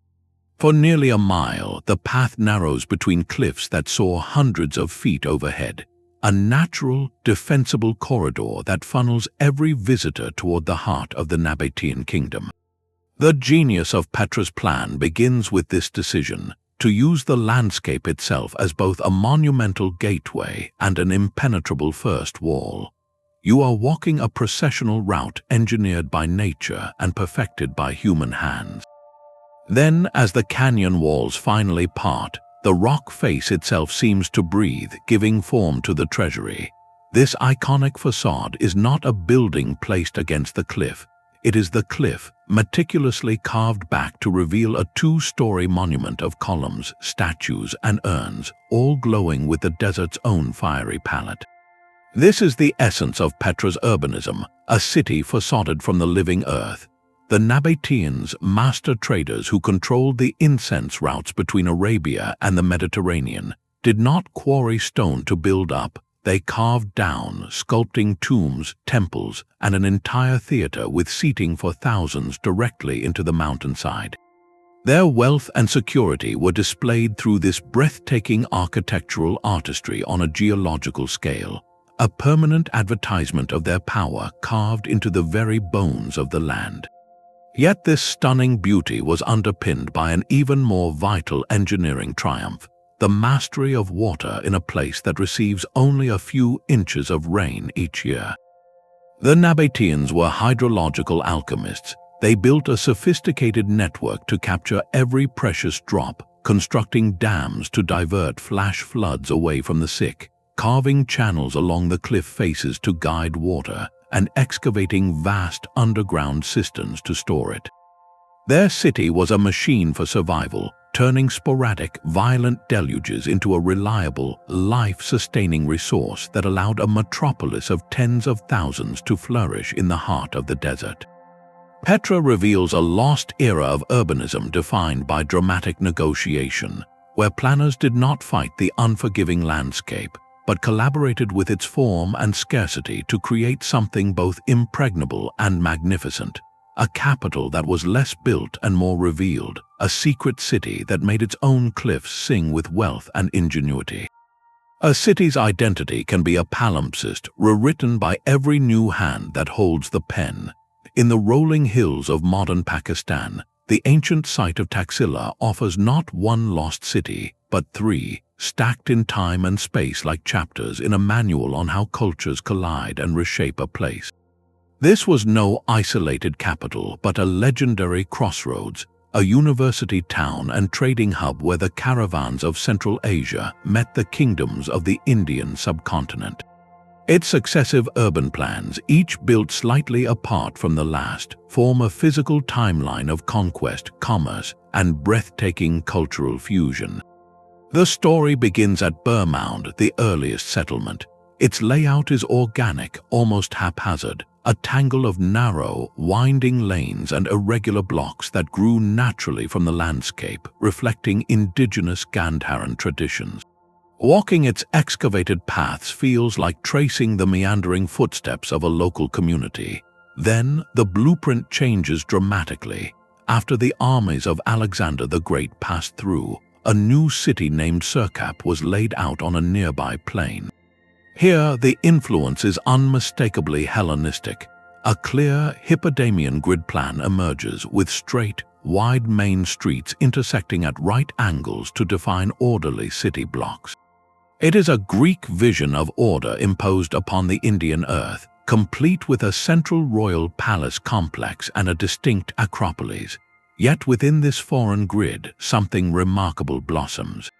Speaker 1: For nearly a mile, the path narrows between cliffs that soar hundreds of feet overhead, a natural, defensible corridor that funnels every visitor toward the heart of the Nabatean kingdom. The genius of Petra's plan begins with this decision to use the landscape itself as both a monumental gateway and an impenetrable first wall. You are walking a processional route engineered by nature and perfected by human hands. Then, as the canyon walls finally part, the rock face itself seems to breathe, giving form to the treasury. This iconic facade is not a building placed against the cliff. It is the cliff, meticulously carved back to reveal a two-story monument of columns, statues, and urns, all glowing with the desert's own fiery palette. This is the essence of Petra's urbanism, a city facaded from the living earth. The Nabateans, master traders who controlled the incense routes between Arabia and the Mediterranean, did not quarry stone to build up. They carved down, sculpting tombs, temples, and an entire theater with seating for thousands directly into the mountainside. Their wealth and security were displayed through this breathtaking architectural artistry on a geological scale, a permanent advertisement of their power carved into the very bones of the land. Yet this stunning beauty was underpinned by an even more vital engineering triumph, the mastery of water in a place that receives only a few inches of rain each year. The Nabateans were hydrological alchemists. They built a sophisticated network to capture every precious drop, constructing dams to divert flash floods away from the sick, carving channels along the cliff faces to guide water, and excavating vast underground cisterns to store it. Their city was a machine for survival, turning sporadic, violent deluges into a reliable, life-sustaining resource that allowed a metropolis of tens of thousands to flourish in the heart of the desert. Petra reveals a lost era of urbanism defined by dramatic negotiation, where planners did not fight the unforgiving landscape, but collaborated with its form and scarcity to create something both impregnable and magnificent. A capital that was less built and more revealed, a secret city that made its own cliffs sing with wealth and ingenuity. A city's identity can be a palimpsest rewritten by every new hand that holds the pen. In the rolling hills of modern Pakistan, the ancient site of Taxila offers not one lost city, but three, stacked in time and space like chapters in a manual on how cultures collide and reshape a place. This was no isolated capital, but a legendary crossroads, a university town and trading hub where the caravans of Central Asia met the kingdoms of the Indian subcontinent. Its successive urban plans, each built slightly apart from the last, form a physical timeline of conquest, commerce, and breathtaking cultural fusion. The story begins at Burmound, the earliest settlement. Its layout is organic, almost haphazard, a tangle of narrow, winding lanes and irregular blocks that grew naturally from the landscape, reflecting indigenous Gandharan traditions. Walking its excavated paths feels like tracing the meandering footsteps of a local community. Then, the blueprint changes dramatically. After the armies of Alexander the Great passed through, a new city named Sirkap was laid out on a nearby plain. Here, the influence is unmistakably Hellenistic. A clear, Hippodamian grid plan emerges with straight, wide main streets intersecting at right angles to define orderly city blocks. It is a Greek vision of order imposed upon the Indian earth, complete with a central royal palace complex and a distinct acropolis. Yet within this foreign grid, something remarkable blossoms.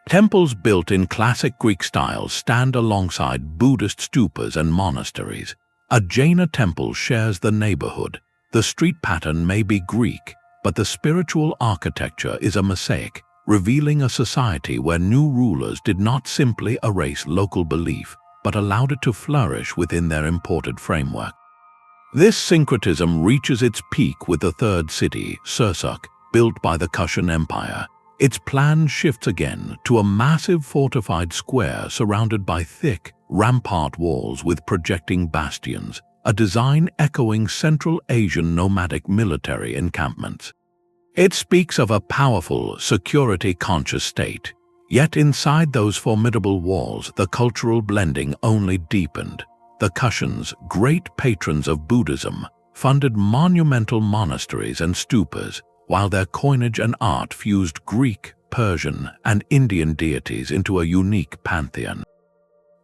Speaker 1: Temples built in classic Greek style stand alongside Buddhist stupas and monasteries. A Jaina temple shares the neighborhood. The street pattern may be Greek, but the spiritual architecture is a mosaic, revealing a society where new rulers did not simply erase local belief, but allowed it to flourish within their imported framework. This syncretism reaches its peak with the third city, Sursuk, built by the Kushan Empire. Its plan shifts again to a massive fortified square surrounded by thick, rampart walls with projecting bastions, a design echoing Central Asian nomadic military encampments. It speaks of a powerful, security-conscious state. Yet inside those formidable walls, the cultural blending only deepened. The Kushans, great patrons of Buddhism, funded monumental monasteries and stupas, while their coinage and art fused Greek, Persian, and Indian deities into a unique pantheon.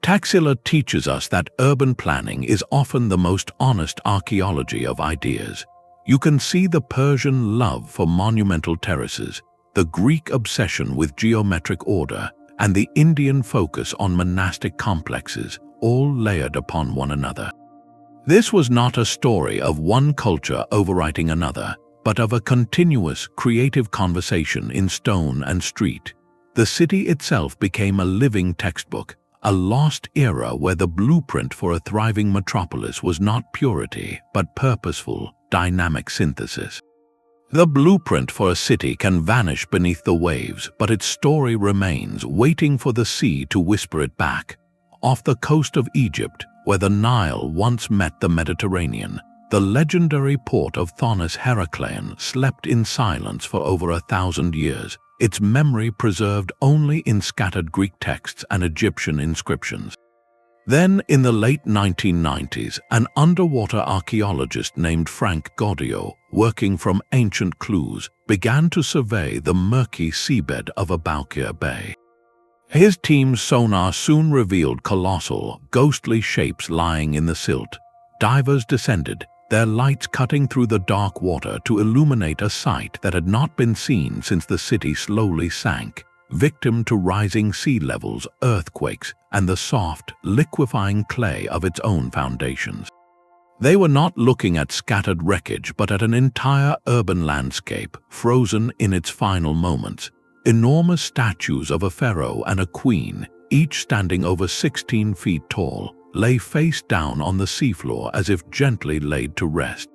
Speaker 1: Taxila teaches us that urban planning is often the most honest archaeology of ideas. You can see the Persian love for monumental terraces, the Greek obsession with geometric order, and the Indian focus on monastic complexes, all layered upon one another. This was not a story of one culture overwriting another, but of a continuous, creative conversation in stone and street. The city itself became a living textbook, a lost era where the blueprint for a thriving metropolis was not purity, but purposeful, dynamic synthesis. The blueprint for a city can vanish beneath the waves, but its story remains, waiting for the sea to whisper it back. Off the coast of Egypt, where the Nile once met the Mediterranean, the legendary port of Thonis Heracleion slept in silence for over 1,000 years, its memory preserved only in scattered Greek texts and Egyptian inscriptions. Then, in the late 1990s, an underwater archaeologist named Frank Gaudio, working from ancient clues, began to survey the murky seabed of Aboukir Bay. His team's sonar soon revealed colossal, ghostly shapes lying in the silt. Divers descended, their lights cutting through the dark water to illuminate a sight that had not been seen since the city slowly sank, victim to rising sea levels, earthquakes, and the soft, liquefying clay of its own foundations. They were not looking at scattered wreckage, but at an entire urban landscape, frozen in its final moments. Enormous statues of a pharaoh and a queen, each standing over 16 feet tall, lay face down on the seafloor as if gently laid to rest.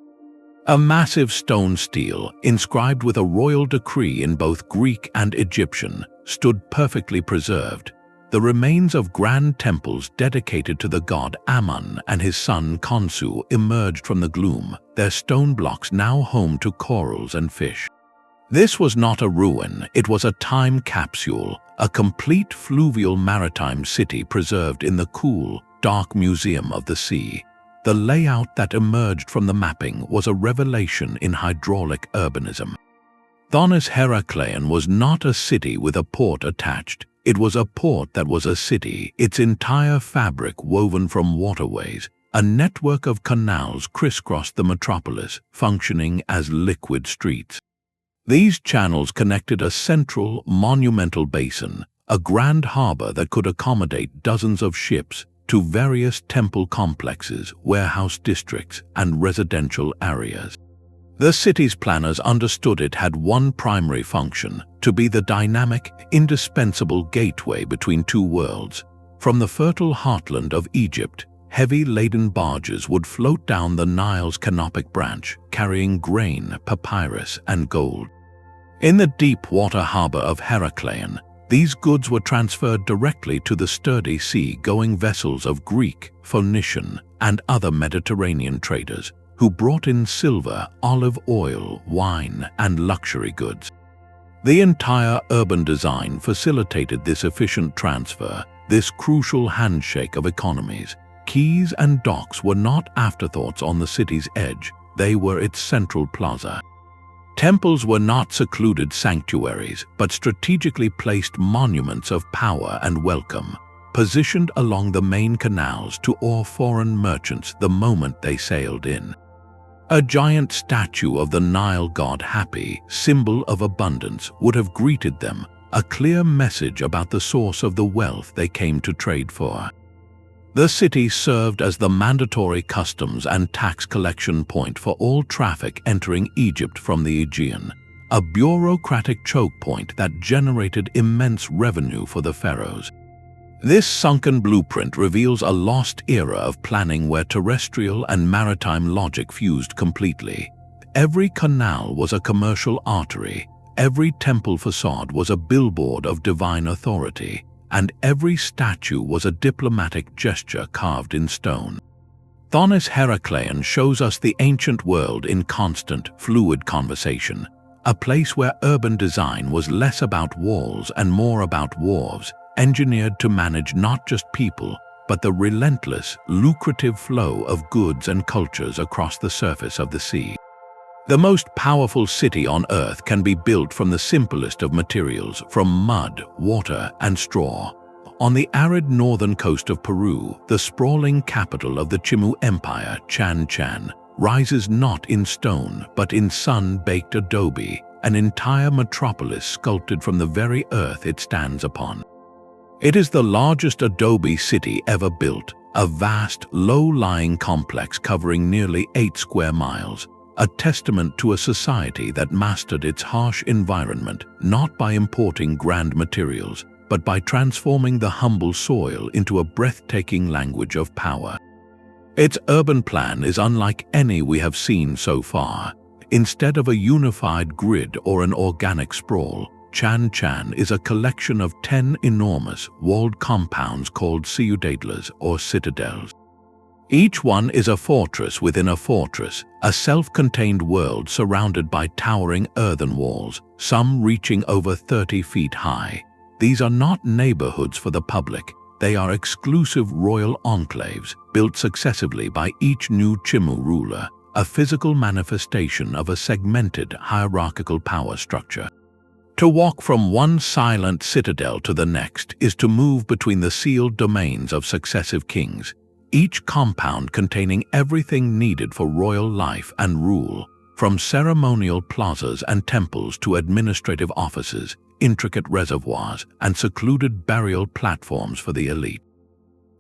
Speaker 1: A massive stone stele, inscribed with a royal decree in both Greek and Egyptian, stood perfectly preserved. The remains of grand temples dedicated to the god Amun and his son Khonsu emerged from the gloom, their stone blocks now home to corals and fish. This was not a ruin, it was a time capsule, a complete fluvial maritime city preserved in the cool, dark museum of the sea. The layout that emerged from the mapping was a revelation in hydraulic urbanism. Thonis Heracleion was not a city with a port attached. It was a port that was a city, its entire fabric woven from waterways. A network of canals crisscrossed the metropolis, functioning as liquid streets. These channels connected a central, monumental basin, a grand harbor that could accommodate dozens of ships, to various temple complexes, warehouse districts, and residential areas. The city's planners understood it had one primary function: to be the dynamic, indispensable gateway between two worlds. From the fertile heartland of Egypt, heavy-laden barges would float down the Nile's canopic branch, carrying grain, papyrus, and gold. In the deep-water harbor of Heracleion, these goods were transferred directly to the sturdy sea-going vessels of Greek, Phoenician, and other Mediterranean traders, who brought in silver, olive oil, wine, and luxury goods. The entire urban design facilitated this efficient transfer, this crucial handshake of economies. Quays and docks were not afterthoughts on the city's edge, they were its central plaza. Temples were not secluded sanctuaries, but strategically placed monuments of power and welcome, positioned along the main canals to awe foreign merchants the moment they sailed in. A giant statue of the Nile god Hapi, symbol of abundance, would have greeted them, a clear message about the source of the wealth they came to trade for. The city served as the mandatory customs and tax collection point for all traffic entering Egypt from the Aegean, a bureaucratic choke point that generated immense revenue for the pharaohs. This sunken blueprint reveals a lost era of planning where terrestrial and maritime logic fused completely. Every canal was a commercial artery, every temple facade was a billboard of divine authority, and every statue was a diplomatic gesture carved in stone. Thonis Heracleion shows us the ancient world in constant, fluid conversation, a place where urban design was less about walls and more about wharves, engineered to manage not just people, but the relentless, lucrative flow of goods and cultures across the surface of the sea. The most powerful city on Earth can be built from the simplest of materials, from mud, water, and straw. On the arid northern coast of Peru, the sprawling capital of the Chimu Empire, Chan, rises not in stone, but in sun-baked adobe, an entire metropolis sculpted from the very earth it stands upon. It is the largest adobe city ever built, a vast, low-lying complex covering nearly 8 square miles, a testament to a society that mastered its harsh environment not by importing grand materials, but by transforming the humble soil into a breathtaking language of power. Its urban plan is unlike any we have seen so far. Instead of a unified grid or an organic sprawl, Chan is a collection of 10 enormous, walled compounds called ciudadelas or citadels. Each one is a fortress within a fortress, a self-contained world surrounded by towering earthen walls, some reaching over 30 feet high. These are not neighborhoods for the public, they are exclusive royal enclaves, built successively by each new Chimu ruler, a physical manifestation of a segmented hierarchical power structure. To walk from one silent citadel to the next is to move between the sealed domains of successive kings, each compound containing everything needed for royal life and rule, from ceremonial plazas and temples to administrative offices, intricate reservoirs, and secluded burial platforms for the elite.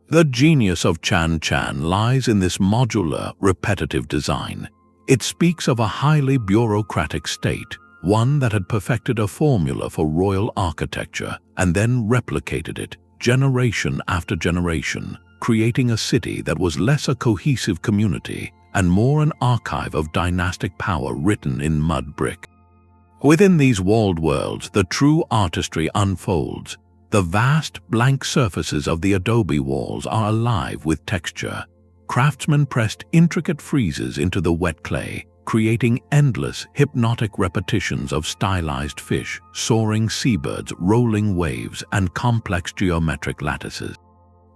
Speaker 1: The genius of Chan lies in this modular, repetitive design. It speaks of a highly bureaucratic state, one that had perfected a formula for royal architecture and then replicated it, generation after generation, creating a city that was less a cohesive community and more an archive of dynastic power written in mud brick. Within these walled worlds, the true artistry unfolds. The vast, blank surfaces of the adobe walls are alive with texture. Craftsmen pressed intricate friezes into the wet clay, creating endless, hypnotic repetitions of stylized fish, soaring seabirds, rolling waves, and complex geometric lattices.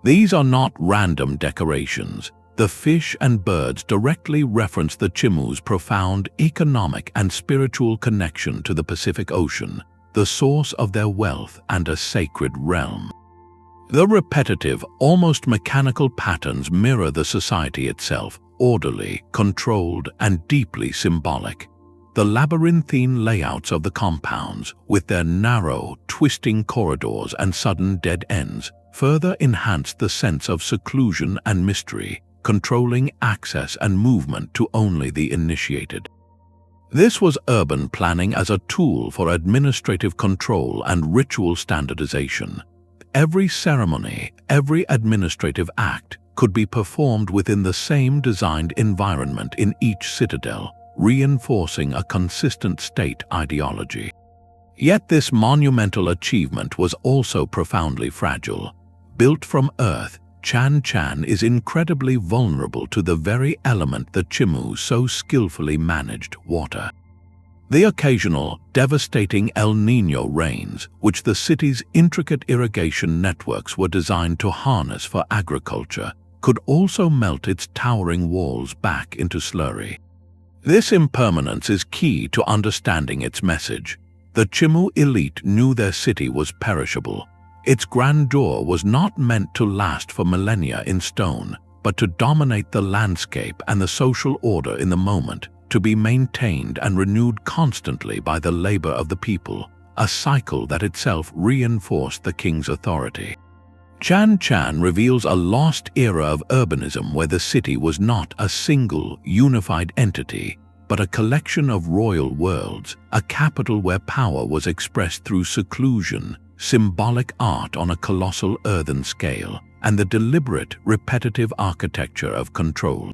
Speaker 1: These are not random decorations. The fish and birds directly reference the Chimu's profound economic and spiritual connection to the Pacific Ocean, the source of their wealth and a sacred realm. The repetitive, almost mechanical patterns mirror the society itself, orderly, controlled, and deeply symbolic. The labyrinthine layouts of the compounds, with their narrow, twisting corridors and sudden dead ends, further enhanced the sense of seclusion and mystery, controlling access and movement to only the initiated. This was urban planning as a tool for administrative control and ritual standardization. Every ceremony, every administrative act could be performed within the same designed environment in each citadel, reinforcing a consistent state ideology. Yet this monumental achievement was also profoundly fragile. Built from earth, Chan is incredibly vulnerable to the very element the Chimu so skillfully managed: water. The occasional, devastating El Niño rains, which the city's intricate irrigation networks were designed to harness for agriculture, could also melt its towering walls back into slurry. This impermanence is key to understanding its message. The Chimu elite knew their city was perishable. Its grandeur was not meant to last for millennia in stone, but to dominate the landscape and the social order in the moment, to be maintained and renewed constantly by the labor of the people, a cycle that itself reinforced the king's authority. Chan reveals a lost era of urbanism where the city was not a single, unified entity, but a collection of royal worlds, a capital where power was expressed through seclusion, symbolic art on a colossal earthen scale, and the deliberate, repetitive architecture of control.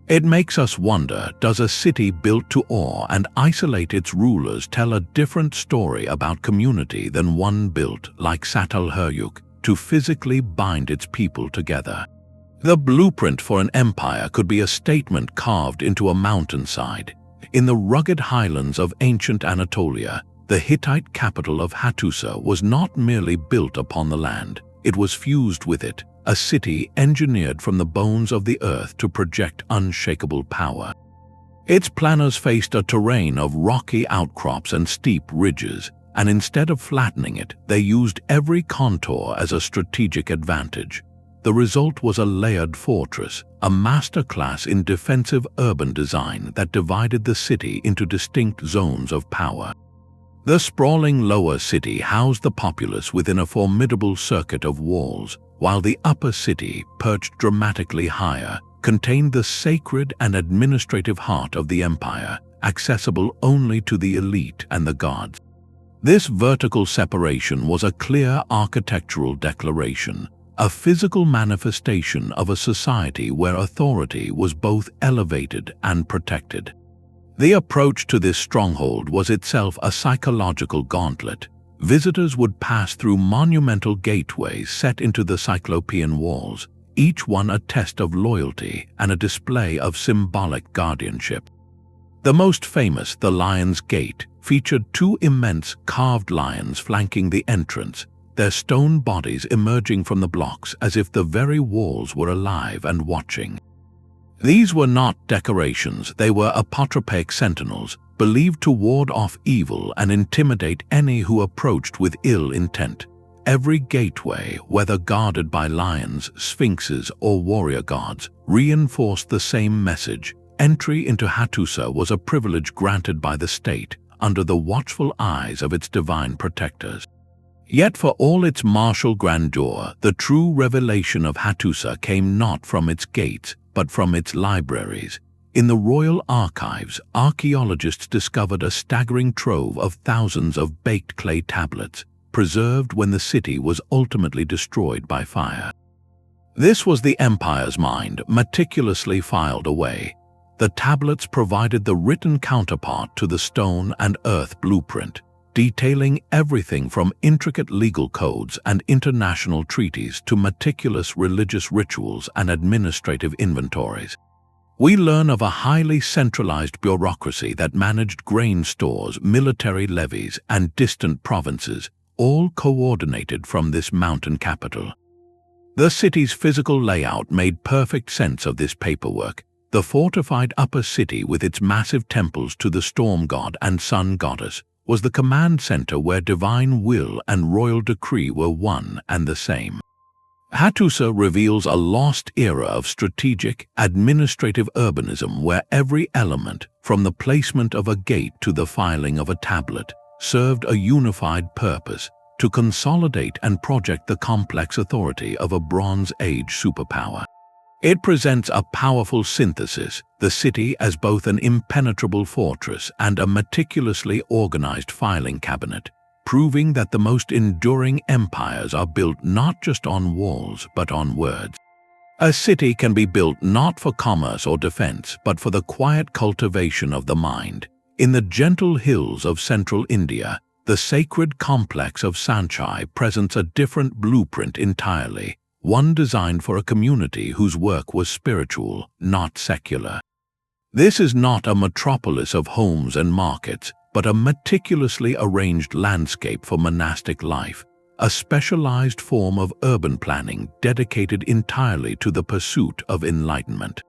Speaker 1: It makes us wonder, does a city built to awe and isolate its rulers tell a different story about community than one built, like Çatalhöyük, to physically bind its people together? The blueprint for an empire could be a statement carved into a mountainside, In the rugged highlands of ancient Anatolia, the Hittite capital of Hattusa was not merely built upon the land, it was fused with it, a city engineered from the bones of the earth to project unshakable power. Its planners faced a terrain of rocky outcrops and steep ridges, and instead of flattening it, they used every contour as a strategic advantage. The result was a layered fortress, a masterclass in defensive urban design that divided the city into distinct zones of power. The sprawling lower city housed the populace within a formidable circuit of walls, while the upper city, perched dramatically higher, contained the sacred and administrative heart of the empire, accessible only to the elite and the gods. This vertical separation was a clear architectural declaration, a physical manifestation of a society where authority was both elevated and protected. The approach to this stronghold was itself a psychological gauntlet. Visitors would pass through monumental gateways set into the cyclopean walls, each one a test of loyalty and a display of symbolic guardianship. The most famous, the Lion's Gate, featured two immense carved lions flanking the entrance, their stone bodies emerging from the blocks as if the very walls were alive and watching. These were not decorations, they were apotropaic sentinels, believed to ward off evil and intimidate any who approached with ill intent. Every gateway, whether guarded by lions, sphinxes, or warrior gods, reinforced the same message. Entry into Hattusa was a privilege granted by the state, under the watchful eyes of its divine protectors. Yet for all its martial grandeur, the true revelation of Hattusa came not from its gates, but from its libraries. In the royal archives, archaeologists discovered a staggering trove of thousands of baked clay tablets, preserved when the city was ultimately destroyed by fire. This was the empire's mind, meticulously filed away. The tablets provided the written counterpart to the stone and earth blueprint, detailing everything from intricate legal codes and international treaties to meticulous religious rituals and administrative inventories. We learn of a highly centralized bureaucracy that managed grain stores, military levies, and distant provinces, all coordinated from this mountain capital. The city's physical layout made perfect sense of this paperwork. The fortified upper city with its massive temples to the storm god and sun goddess was the command center where divine will and royal decree were one and the same. Hattusa reveals a lost era of strategic, administrative urbanism where every element, from the placement of a gate to the filing of a tablet, served a unified purpose: to consolidate and project the complex authority of a Bronze Age superpower. It presents a powerful synthesis, the city as both an impenetrable fortress and a meticulously organized filing cabinet, proving that the most enduring empires are built not just on walls but on words. A city can be built not for commerce or defense but for the quiet cultivation of the mind. In the gentle hills of central India, the sacred complex of Sanchai presents a different blueprint entirely, one designed for a community whose work was spiritual, not secular. This is not a metropolis of homes and markets, but a meticulously arranged landscape for monastic life, a specialized form of urban planning dedicated entirely to the pursuit of enlightenment.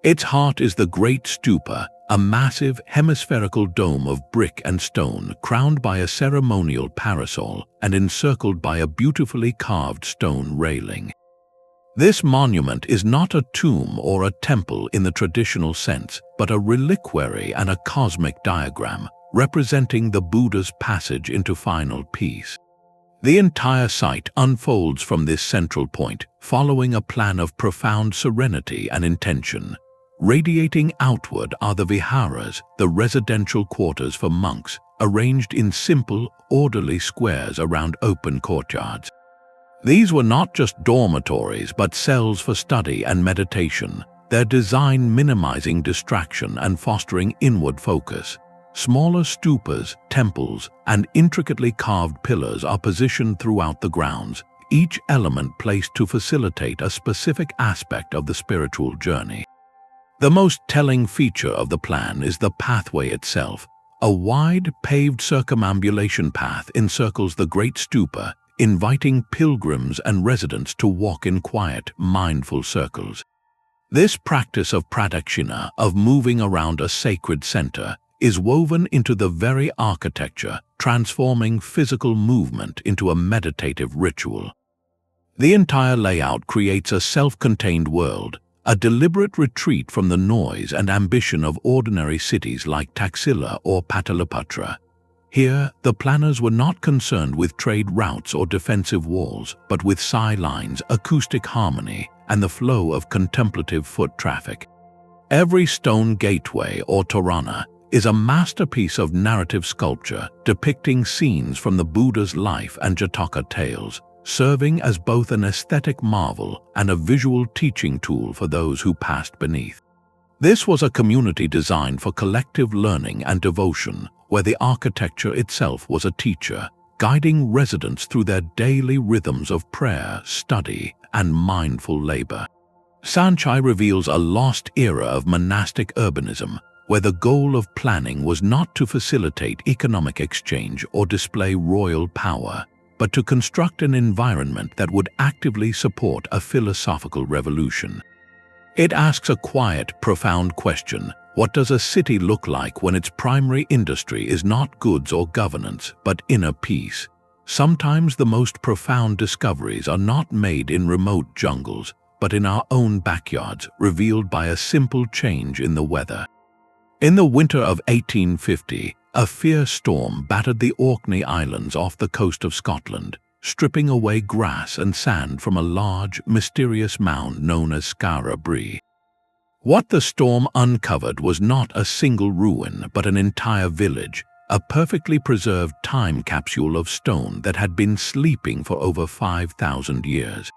Speaker 1: Its heart is the Great Stupa, a massive hemispherical dome of brick and stone crowned by a ceremonial parasol and encircled by a beautifully carved stone railing. This monument is not a tomb or a temple in the traditional sense, but a reliquary and a cosmic diagram, representing the Buddha's passage into final peace. The entire site unfolds from this central point, following a plan of profound serenity and intention. Radiating outward are the viharas, the residential quarters for monks, arranged in simple, orderly squares around open courtyards. These were not just dormitories but cells for study and meditation, their design minimizing distraction and fostering inward focus. Smaller stupas, temples, and intricately carved pillars are positioned throughout the grounds, each element placed to facilitate a specific aspect of the spiritual journey. The most telling feature of the plan is the pathway itself. A wide, paved circumambulation path encircles the Great Stupa, inviting pilgrims and residents to walk in quiet, mindful circles. This practice of pradakshina, of moving around a sacred center, is woven into the very architecture, transforming physical movement into a meditative ritual. The entire layout creates a self-contained world, a deliberate retreat from the noise and ambition of ordinary cities like Taxila or Pataliputra. Here, the planners were not concerned with trade routes or defensive walls, but with sigh lines, acoustic harmony, and the flow of contemplative foot traffic. Every stone gateway or torana is a masterpiece of narrative sculpture depicting scenes from the Buddha's life and Jataka tales, serving as both an aesthetic marvel and a visual teaching tool for those who passed beneath. This was a community designed for collective learning and devotion, where the architecture itself was a teacher, guiding residents through their daily rhythms of prayer, study, and mindful labor. Sanchai reveals a lost era of monastic urbanism, where the goal of planning was not to facilitate economic exchange or display royal power, but to construct an environment that would actively support a philosophical revolution. It asks a quiet, profound question: what does a city look like when its primary industry is not goods or governance, but inner peace? Sometimes the most profound discoveries are not made in remote jungles, but in our own backyards, revealed by a simple change in the weather. In the winter of 1850, a fierce storm battered the Orkney Islands off the coast of Scotland, stripping away grass and sand from a large, mysterious mound known as Skara Brae. What the storm uncovered was not a single ruin, but an entire village, a perfectly preserved time capsule of stone that had been sleeping for over 5,000 years.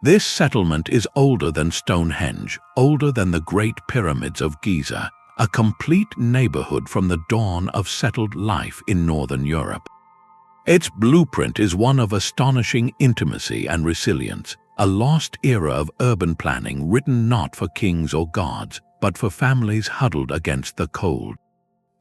Speaker 1: This settlement is older than Stonehenge, older than the Great Pyramids of Giza, a complete neighborhood from the dawn of settled life in Northern Europe. Its blueprint is one of astonishing intimacy and resilience, a lost era of urban planning written not for kings or gods, but for families huddled against the cold.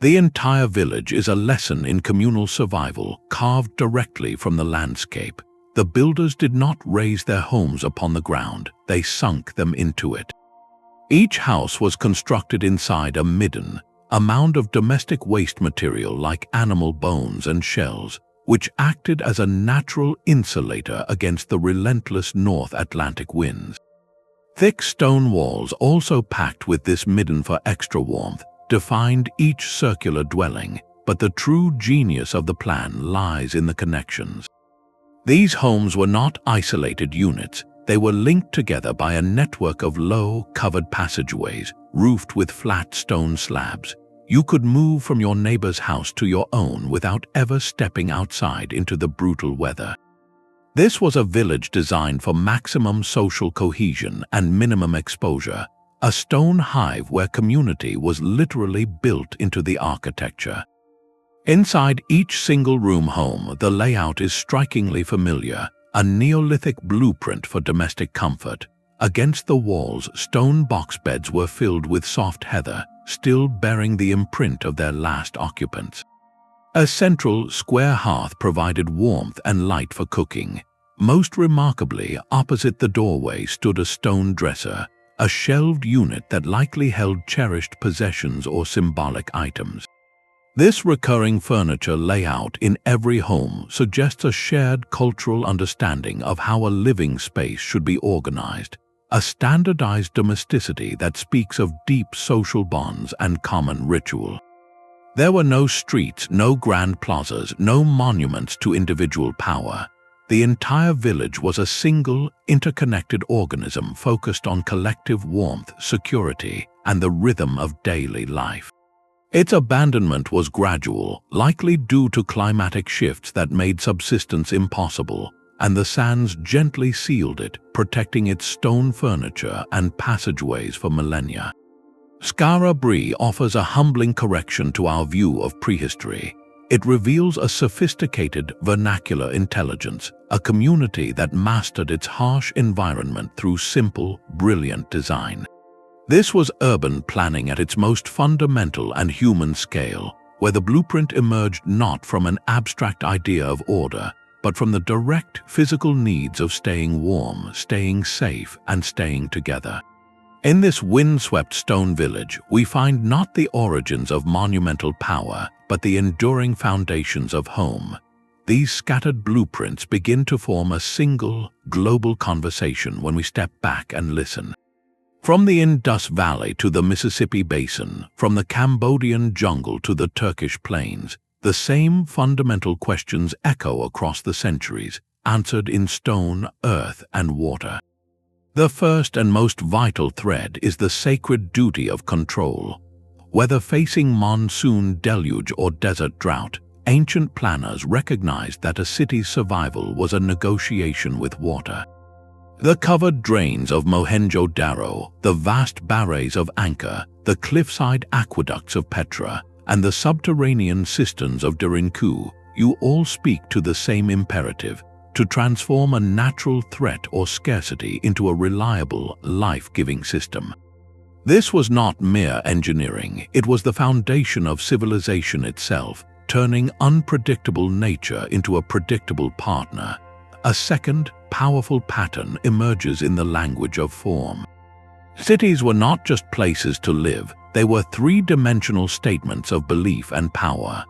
Speaker 1: The entire village is a lesson in communal survival, carved directly from the landscape. The builders did not raise their homes upon the ground, they sunk them into it. Each house was constructed inside a midden, a mound of domestic waste material like animal bones and shells, which acted as a natural insulator against the relentless North Atlantic winds. Thick stone walls, also packed with this midden for extra warmth, defined each circular dwelling, but the true genius of the plan lies in the connections. These homes were not isolated units. They were linked together by a network of low, covered passageways, roofed with flat stone slabs. You could move from your neighbor's house to your own without ever stepping outside into the brutal weather. This was a village designed for maximum social cohesion and minimum exposure, a stone hive where community was literally built into the architecture. Inside each single-room home, the layout is strikingly familiar, a Neolithic blueprint for domestic comfort. Against the walls, stone box beds were filled with soft heather, still bearing the imprint of their last occupants. A central, square hearth provided warmth and light for cooking. Most remarkably, opposite the doorway stood a stone dresser, a shelved unit that likely held cherished possessions or symbolic items. This recurring furniture layout in every home suggests a shared cultural understanding of how a living space should be organized, a standardized domesticity that speaks of deep social bonds and common ritual. There were no streets, no grand plazas, no monuments to individual power. The entire village was a single, interconnected organism focused on collective warmth, security, and the rhythm of daily life. Its abandonment was gradual, likely due to climatic shifts that made subsistence impossible, and the sands gently sealed it, protecting its stone furniture and passageways for millennia. Skara Brae offers a humbling correction to our view of prehistory. It reveals a sophisticated, vernacular intelligence, a community that mastered its harsh environment through simple, brilliant design. This was urban planning at its most fundamental and human scale, where the blueprint emerged not from an abstract idea of order, but from the direct physical needs of staying warm, staying safe, and staying together. In this windswept stone village, we find not the origins of monumental power, but the enduring foundations of home. These scattered blueprints begin to form a single, global conversation when we step back and listen. From the Indus Valley to the Mississippi Basin, from the Cambodian jungle to the Turkish plains, the same fundamental questions echo across the centuries, answered in stone, earth, and water. The first and most vital thread is the sacred duty of control. Whether facing monsoon deluge or desert drought, ancient planners recognized that a city's survival was a negotiation with water. The covered drains of Mohenjo-Daro, the vast barrays of Angkor, the cliffside aqueducts of Petra, and the subterranean cisterns of Derinkuyu, you all speak to the same imperative: to transform a natural threat or scarcity into a reliable, life-giving system. This was not mere engineering, it was the foundation of civilization itself, turning unpredictable nature into a predictable partner. A second, powerful pattern emerges in the language of form. Cities were not just places to live, they were three-dimensional statements of belief and power.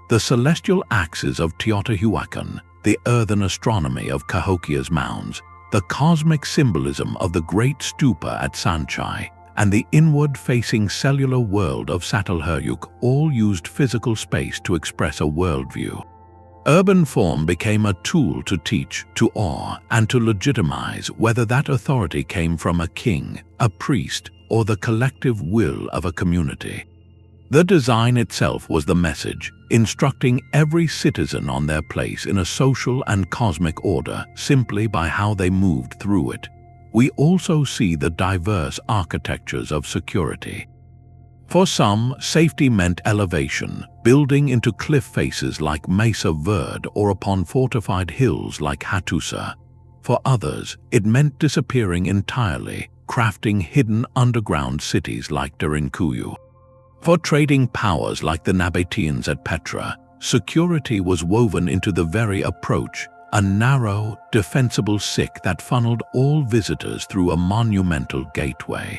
Speaker 1: The celestial axes of Teotihuacan, the earthen astronomy of Cahokia's mounds, the cosmic symbolism of the great stupa at Sanchai, and the inward-facing cellular world of Çatalhöyük all used physical space to express a worldview. Urban form became a tool to teach, to awe, and to legitimize, whether that authority came from a king, a priest, or the collective will of a community. The design itself was the message, instructing every citizen on their place in a social and cosmic order simply by how they moved through it. We also see the diverse architectures of security. For some, safety meant elevation, building into cliff faces like Mesa Verde or upon fortified hills like Hattusa. For others, it meant disappearing entirely, crafting hidden underground cities like Derinkuyu. For trading powers like the Nabateans at Petra, security was woven into the very approach, a narrow, defensible sick that funneled all visitors through a monumental gateway.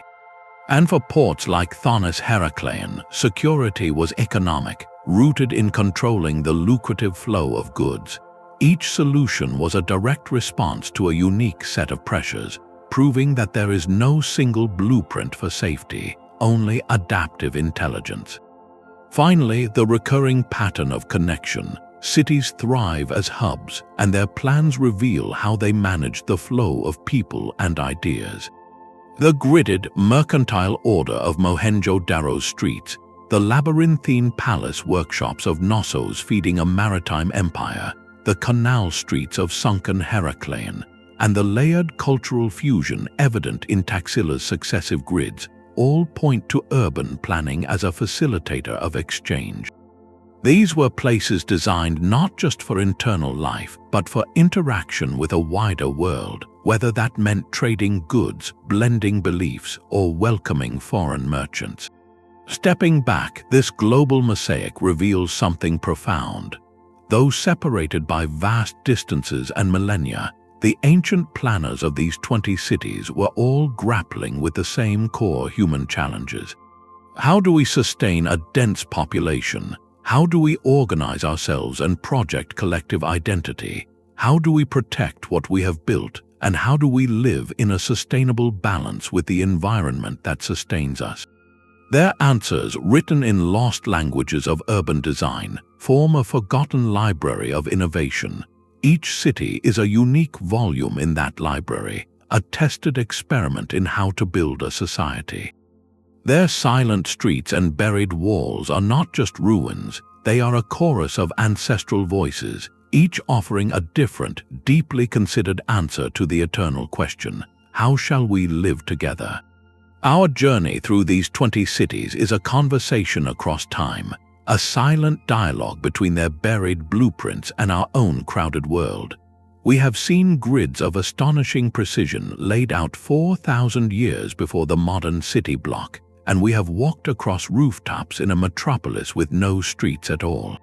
Speaker 1: And for ports like Thonis Heracleion, security was economic, rooted in controlling the lucrative flow of goods. Each solution was a direct response to a unique set of pressures, proving that there is no single blueprint for safety, only adaptive intelligence. Finally, the recurring pattern of connection. Cities thrive as hubs, and their plans reveal how they manage the flow of people and ideas. The gridded, mercantile order of Mohenjo-Daro's streets, the labyrinthine palace workshops of Knossos feeding a maritime empire, the canal streets of sunken Heracleion, and the layered cultural fusion evident in Taxila's successive grids, all point to urban planning as a facilitator of exchange. These were places designed not just for internal life, but for interaction with a wider world, whether that meant trading goods, blending beliefs, or welcoming foreign merchants. Stepping back, this global mosaic reveals something profound. Though separated by vast distances and millennia, the ancient planners of these 20 cities were all grappling with the same core human challenges. How do we sustain a dense population? How do we organize ourselves and project collective identity? How do we protect what we have built? And how do we live in a sustainable balance with the environment that sustains us? Their answers, written in lost languages of urban design, form a forgotten library of innovation. Each city is a unique volume in that library, a tested experiment in how to build a society. Their silent streets and buried walls are not just ruins, they are a chorus of ancestral voices, each offering a different, deeply considered answer to the eternal question, how shall we live together? Our journey through these 20 cities is a conversation across time, a silent dialogue between their buried blueprints and our own crowded world. We have seen grids of astonishing precision laid out 4,000 years before the modern city block, and we have walked across rooftops in a metropolis with no streets at all.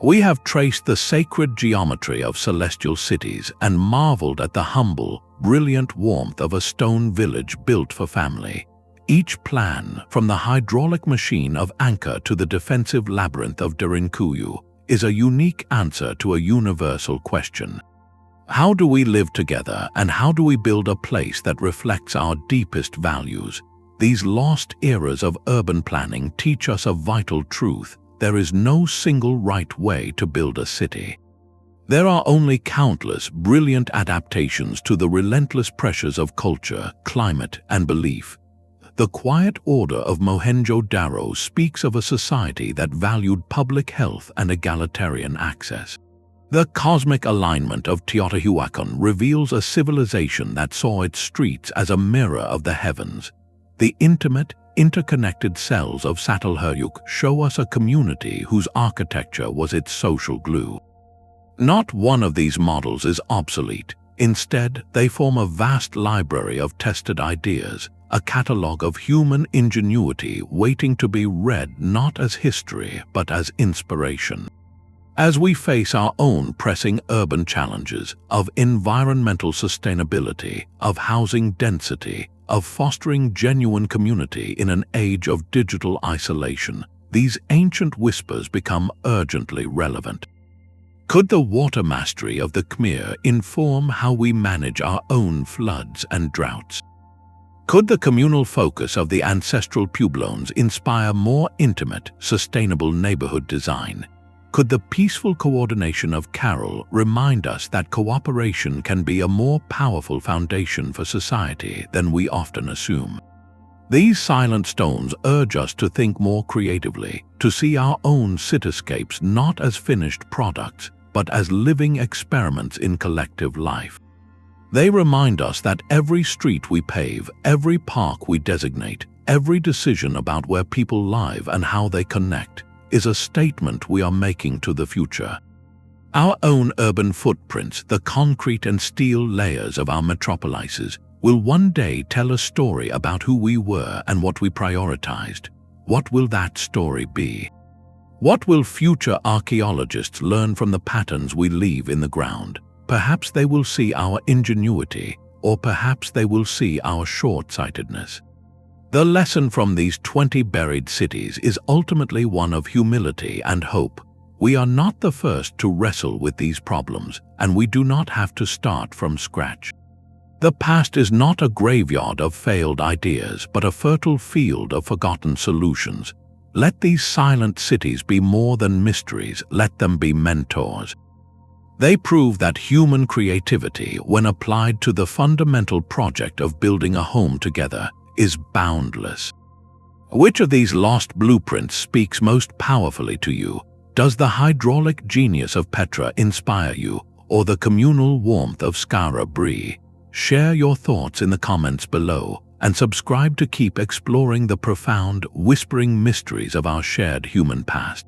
Speaker 1: We have traced the sacred geometry of celestial cities and marveled at the humble, brilliant warmth of a stone village built for family. Each plan, from the hydraulic machine of Angkor to the defensive labyrinth of Derinkuyu, is a unique answer to a universal question. How do we live together, and how do we build a place that reflects our deepest values? These lost eras of urban planning teach us a vital truth. There is no single right way to build a city. There are only countless brilliant adaptations to the relentless pressures of culture, climate, and belief. The quiet order of Mohenjo-Daro speaks of a society that valued public health and egalitarian access. The cosmic alignment of Teotihuacan reveals a civilization that saw its streets as a mirror of the heavens. The intimate, interconnected cells of Çatalhöyük show us a community whose architecture was its social glue. Not one of these models is obsolete. Instead, they form a vast library of tested ideas, a catalogue of human ingenuity waiting to be read not as history but as inspiration. As we face our own pressing urban challenges of environmental sustainability, of housing density, of fostering genuine community in an age of digital isolation, these ancient whispers become urgently relevant. Could the water mastery of the Khmer inform how we manage our own floods and droughts? Could the communal focus of the ancestral pueblones inspire more intimate, sustainable neighborhood design? Could the peaceful coordination of Caral remind us that cooperation can be a more powerful foundation for society than we often assume? These silent stones urge us to think more creatively, to see our own cityscapes not as finished products, but as living experiments in collective life. They remind us that every street we pave, every park we designate, every decision about where people live and how they connect, is a statement we are making to the future. Our own urban footprints, the concrete and steel layers of our metropolises, will one day tell a story about who we were and what we prioritized. What will that story be? What will future archaeologists learn from the patterns we leave in the ground? Perhaps they will see our ingenuity, or perhaps they will see our short-sightedness. The lesson from these 20 buried cities is ultimately one of humility and hope. We are not the first to wrestle with these problems, and we do not have to start from scratch. The past is not a graveyard of failed ideas, but a fertile field of forgotten solutions. Let these silent cities be more than mysteries, let them be mentors. They prove that human creativity, when applied to the fundamental project of building a home together, is boundless. Which of these lost blueprints speaks most powerfully to you? Does the hydraulic genius of Petra inspire you, or the communal warmth of Skara Brie? Share your thoughts in the comments below, and subscribe to keep exploring the profound, whispering mysteries of our shared human past.